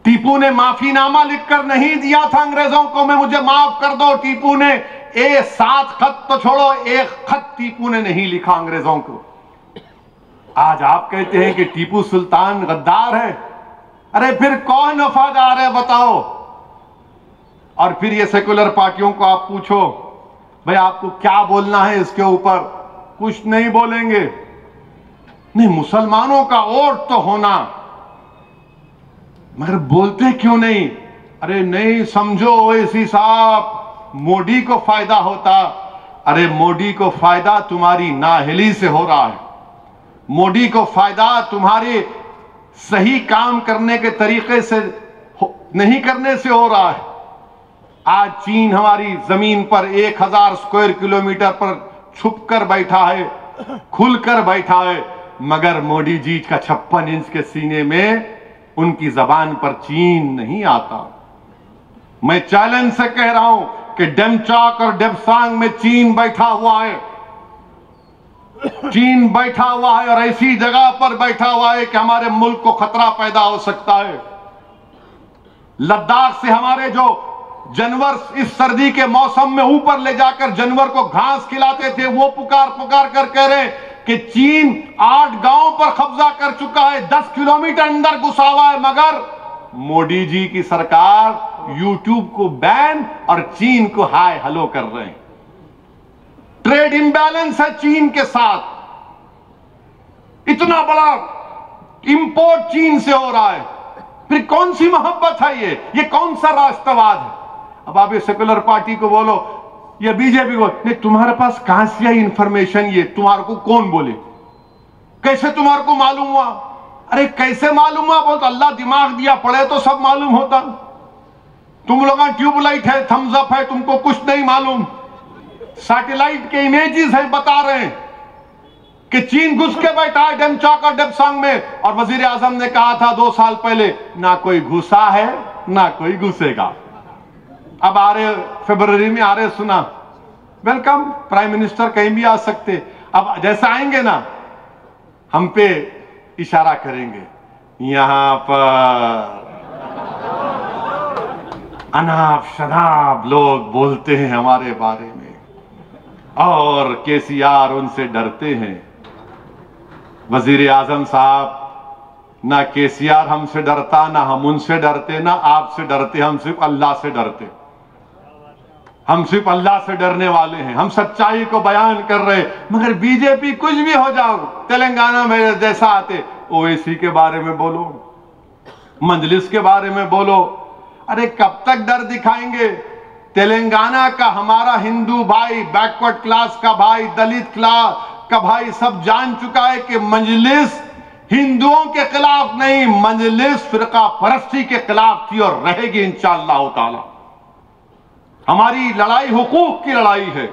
टीपू ने माफीनामा लिखकर नहीं दिया था अंग्रेजों को, मैं मुझे माफ कर दो। टीपू ने 7 खत तो छोड़ो, 1 खत टीपू ने नहीं लिखा अंग्रेजों को। आज आप कहते हैं कि टीपू सुल्तान गद्दार है। अरे फिर कौन वफादार है बताओ? और फिर ये सेकुलर पार्टियों को आप पूछो भाई आपको क्या बोलना है इसके ऊपर, कुछ नहीं बोलेंगे। नहीं, मुसलमानों का वोट तो होना, मगर बोलते क्यों नहीं? अरे नहीं समझो ओवैसी साहब, मोदी को फायदा होता। अरे मोदी को फायदा तुम्हारी नाअहली से हो रहा है। मोदी को फायदा तुम्हारे सही काम करने के तरीके से नहीं करने से हो रहा है। आज चीन हमारी जमीन पर 1000 स्क्वायर किलोमीटर पर छुपकर बैठा है, खुलकर बैठा है, मगर मोदी जी का 56 इंच के सीने में उनकी जबान पर चीन नहीं आता। मैं चैलेंज से कह रहा हूं कि डेमचाक और डेपसांग में चीन बैठा हुआ है। चीन बैठा हुआ है और ऐसी जगह पर बैठा हुआ है कि हमारे मुल्क को खतरा पैदा हो सकता है। लद्दाख से हमारे जो जानवर इस सर्दी के मौसम में ऊपर ले जाकर जानवर को घास खिलाते थे, वो पुकार पुकार कर कह रहे हैं कि चीन 8 गांवों पर कब्जा कर चुका है, 10 किलोमीटर अंदर घुसा हुआ है। मगर मोदी जी की सरकार यूट्यूब को बैन और चीन को हाय हेलो कर रहे हैं। ट्रेड इंबैलेंस है चीन के साथ, इतना बड़ा इंपोर्ट चीन से हो रहा है। फिर कौन सी मोहब्बत है ये कौन सा राष्ट्रवाद है? अब आप ये सेकुलर पार्टी को बोलो या बीजेपी को, नहीं तुम्हारे पास कहां से आई इंफॉर्मेशन? ये तुम्हारे को कौन बोले? कैसे तुम्हारे को मालूम हुआ? अरे कैसे मालूम हुआ? बोलते अल्लाह दिमाग दिया, पढ़े तो सब मालूम होता। तुम लोग ट्यूबलाइट है, थम्स अप है, तुमको कुछ नहीं मालूम। सैटेलाइट के इमेजेस है, बता रहे हैं कि चीन घुस के बैठा है डेमचाक और डेपसांग में। और वजीर आजम ने कहा था 2 साल पहले, ना कोई घुसा है ना कोई घुसेगा। अब आ रहे फरवरी में आ रहे, सुना वेलकम, प्राइम मिनिस्टर कहीं भी आ सकते। अब जैसा आएंगे ना हम पे इशारा करेंगे, यहां पर अनाप शनाप लोग बोलते हैं हमारे बारे में और केसीआर उनसे डरते हैं। वजीर आजम साहब, ना केसीआर हमसे डरता, ना हम उनसे डरते, ना आपसे डरते, हम सिर्फ अल्लाह से डरते। हम सिर्फ अल्लाह से डरने वाले हैं। हम सच्चाई को बयान कर रहे हैं। मगर बीजेपी कुछ भी हो जाओ, तेलंगाना में जैसा आते ओवैसी के बारे में बोलो, मजलिस के बारे में बोलो। अरे कब तक डर दिखाएंगे? तेलंगाना का हमारा हिंदू भाई, बैकवर्ड क्लास का भाई, दलित क्लास का भाई सब जान चुका है कि मजलिस हिंदुओं के खिलाफ नहीं, मजलिस फिरका परस्ती के खिलाफ थी और रहेगी इंशाअल्लाह ताला। हमारी लड़ाई हुकूक की लड़ाई है,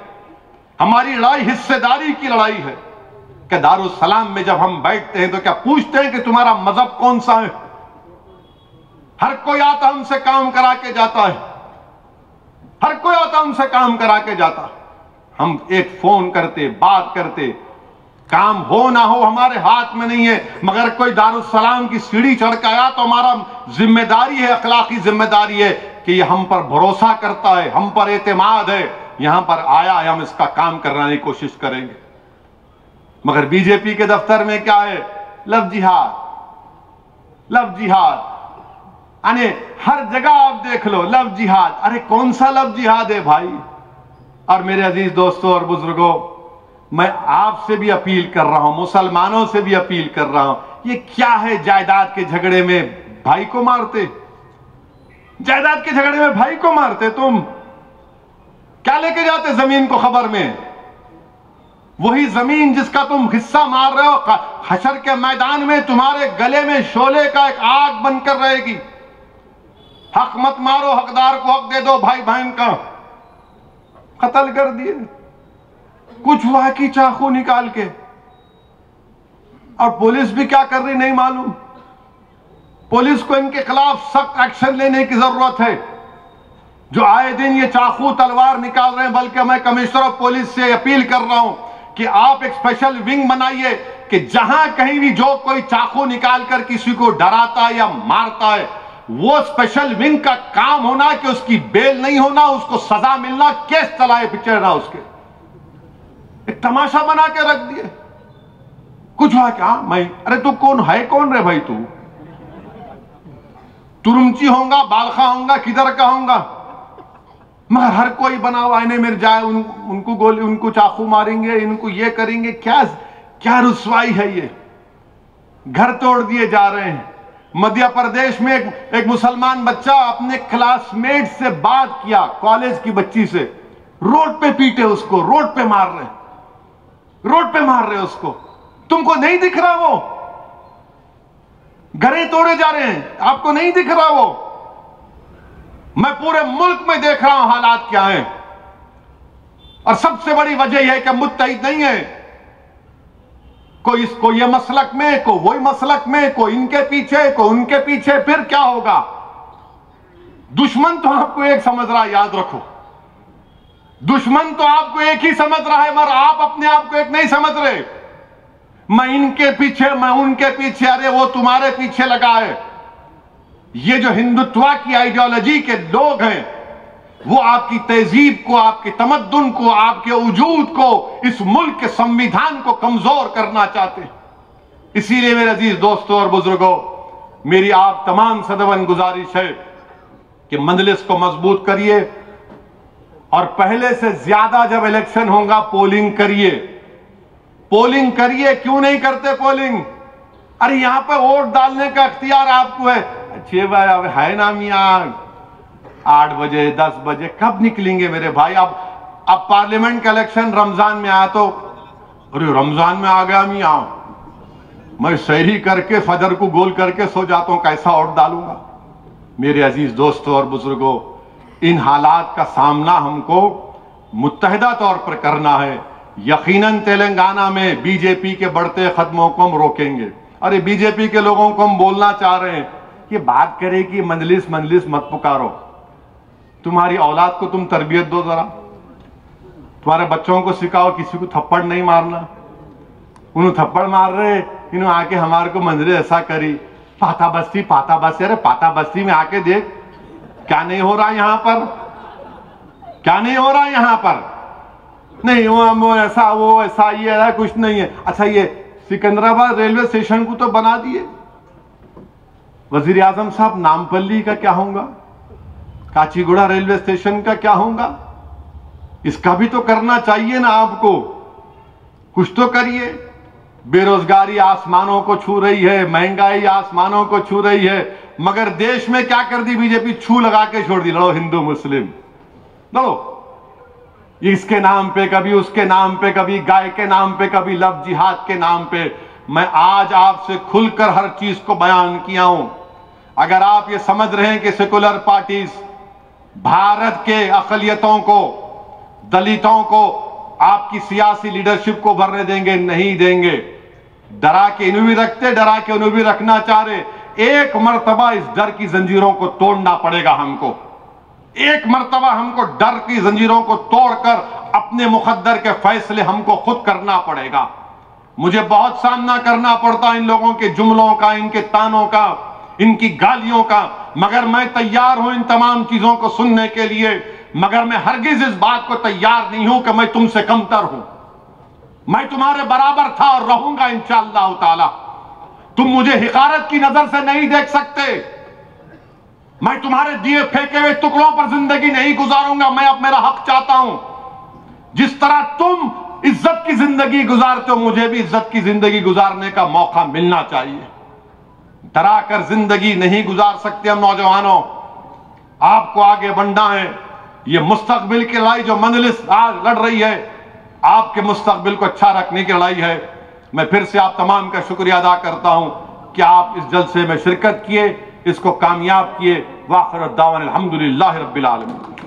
हमारी लड़ाई हिस्सेदारी की लड़ाई है। कि दारुस्सलाम में जब हम बैठते हैं तो क्या पूछते हैं कि तुम्हारा मजहब कौन सा है? हर कोई आता हमसे काम करा के जाता है, हर कोई आता हमसे काम करा के जाता। हम एक फोन करते, बात करते, काम हो ना हो हमारे हाथ में नहीं है। मगर कोई दारुस्सलाम की सीढ़ी चढ़ के आया तो हमारा जिम्मेदारी है, अखलाकी जिम्मेदारी है कि ये हम पर भरोसा करता है, हम पर एतमाद है, यहां पर आया है, हम इसका काम करने की कोशिश करेंगे। मगर बीजेपी के दफ्तर में क्या है? लव जिहाद, लव जिहाद। अरे हर जगह आप देख लो लव जिहाद। अरे कौन सा लव जिहाद है भाई? और मेरे अजीज दोस्तों और बुजुर्गों, मैं आपसे भी अपील कर रहा हूं, मुसलमानों से भी अपील कर रहा हूं, ये क्या है जायदाद के झगड़े में भाई को मारते? जायदाद के झगड़े में भाई को मारते? तुम क्या लेके जाते जमीन को खबर में? वही जमीन जिसका तुम हिस्सा मार रहे हो, हशर के मैदान में तुम्हारे गले में शोले का एक आग बनकर रहेगी। हक मत मारो, हकदार को हक दे दो, भाई बहन का। कत्ल कर दिए। कुछ हुआ कि चाकू निकाल के, और पुलिस भी क्या कर रही नहीं मालूम। पुलिस को इनके खिलाफ सख्त एक्शन लेने की जरूरत है, जो आए दिन ये चाकू तलवार निकाल रहे हैं। बल्कि मैं कमिश्नर ऑफ पुलिस से अपील कर रहा हूं कि आप एक स्पेशल विंग बनाइए कि जहां कहीं भी जो कोई चाकू निकाल कर किसी को डराता है या मारता है, वो स्पेशल विंग का काम होना कि उसकी बेल नहीं होना, उसको सजा मिलना, केस चलाए पिछड़ना उसके। एक तमाशा बना के रख दिए। कुछ हुआ क्या? मैं, अरे तू कौन है, कौन रे भाई तू? तुरुमची होगा, बालखा होगा, किधर का होगा? मगर हर कोई बना हुआ आईने में जाए, उनको गोली, उनको चाकू मारेंगे, इनको ये करेंगे। क्या क्या रुसवाई है ये। घर तोड़ दिए जा रहे हैं। मध्य प्रदेश में एक मुसलमान बच्चा अपने क्लासमेट से बात किया, कॉलेज की बच्ची से, रोड पे पीटे उसको, रोड पे मार रहे, रोड पे मार रहे उसको। तुमको नहीं दिख रहा वो? घरें तोड़े जा रहे हैं, आपको नहीं दिख रहा वो? मैं पूरे मुल्क में देख रहा हूं हालात क्या हैं। और सबसे बड़ी वजह यह है कि मुत्तहिद नहीं है। कोई इसको ये मसलक में, कोई वही मसलक में, कोई इनके पीछे, कोई उनके पीछे। फिर क्या होगा? दुश्मन तो आपको एक समझ रहा है, याद रखो। दुश्मन तो आपको एक ही समझ रहा है, मगर आप अपने आप को एक नहीं समझ रहे। मैं इनके पीछे, मैं उनके पीछे, अरे वो तुम्हारे पीछे लगा है। ये जो हिंदुत्व की आइडियोलॉजी के लोग हैं, वो आपकी तहजीब को, आपके तमद्दुन को, आपके वजूद को, इस मुल्क के संविधान को कमजोर करना चाहते हैं। इसीलिए मेरे अजीज दोस्तों और बुजुर्गों, मेरी आप तमाम सदवन गुजारिश है कि मंजलिस को मजबूत करिए, और पहले से ज्यादा जब इलेक्शन होगा पोलिंग करिए। पोलिंग करिए। क्यों नहीं करते पोलिंग? अरे यहां पर वोट डालने का इख्तियार आपको है। अच्छे भाई, अब है ना मियां, 8 बजे 10 बजे कब निकलेंगे मेरे भाई? अब पार्लियामेंट का इलेक्शन रमजान में आया तो, अरे रमजान में आ गया मियां, मैं सहरी करके फजर को गोल करके सो जाता हूं, कैसा वोट डालूंगा? मेरे अजीज दोस्तों और बुजुर्गों, इन हालात का सामना हमको मुत्तहिदा तौर पर करना है। यकीनन तेलंगाना में बीजेपी के बढ़ते कदमों को हम रोकेंगे। अरे बीजेपी के लोगों को हम बोलना चाह रहे हैं कि बात करें कि मंजलिस मंजलिस मत पुकारो। तुम्हारी औलाद को तुम तरबियत दो जरा, तुम्हारे बच्चों को सिखाओ किसी को थप्पड़ नहीं मारना। उन्होंने थप्पड़ मार रहे, इन्होंने आके हमारे को मंजलिस ऐसा करी, पाता बस्ती पाता बस्ती। अरे पाता बस्ती में आके देख क्या नहीं हो रहा यहां पर, क्या नहीं हो रहा यहां पर। नहीं वो ऐसा, वो ऐसा, ये ऐसा कुछ नहीं है। अच्छा, ये सिकंदराबाद रेलवे स्टेशन को तो बना दिए। वजीर आजम साहब, नामपल्ली का क्या होगा? काचीगुड़ा रेलवे स्टेशन का क्या होगा? इसका भी तो करना चाहिए ना आपको। कुछ तो करिए। बेरोजगारी आसमानों को छू रही है, महंगाई आसमानों को छू रही है, मगर देश में क्या कर दी बीजेपी? छू लगा के छोड़ दी। लड़ो हिंदू मुस्लिम, लड़ो। इसके नाम पे कभी, उसके नाम पे कभी, गाय के नाम पे कभी, लव जिहाद के नाम पे। मैं आज आपसे खुलकर हर चीज को बयान किया हूं। अगर आप ये समझ रहे हैं कि सेकुलर पार्टीज भारत के अकलियतों को, दलितों को, आपकी सियासी लीडरशिप को भरने देंगे, नहीं देंगे। डरा के इन्हें भी रखते, डरा के उन्हें भी रखना चाह रहे। एक मर्तबा इस डर की जंजीरों को तोड़ना पड़ेगा हमको। एक मर्तबा हमको डर की जंजीरों को तोड़कर अपने मुकद्दर के फैसले हमको खुद करना पड़ेगा। मुझे बहुत सामना करना पड़ता इन लोगों के जुमलों का, इनके तानों का, इनकी गालियों का, मगर मैं तैयार हूं इन तमाम चीजों को सुनने के लिए। मगर मैं हरगिज इस बात को तैयार नहीं हूं कि मैं तुमसे कमतर हूं। मैं तुम्हारे बराबर था और रहूंगा इंशाअल्लाह ताला। तुम मुझे हिकारत की नजर से नहीं देख सकते। मैं तुम्हारे दिए फेंके हुए टुकड़ों पर जिंदगी नहीं गुजारूंगा। मैं अब मेरा हक चाहता हूं। जिस तरह तुम इज्जत की जिंदगी गुजारते हो, मुझे भी इज्जत की जिंदगी गुजारने का मौका मिलना चाहिए। डरा कर जिंदगी नहीं गुजार सकते हम नौजवानों। आपको आगे बढ़ना है। ये मुस्तकबिल की लड़ाई जो मंजलिस आज लड़ रही है, आपके मुस्तकबिल को अच्छा रखने की लड़ाई है। मैं फिर से आप तमाम का शुक्रिया अदा करता हूं कि आप इस जलसे में शिरकत किए, इसको कामयाब किए। वाखिर दावाना अल्हम्दुलिल्लाहि रब्बिल आलमीन।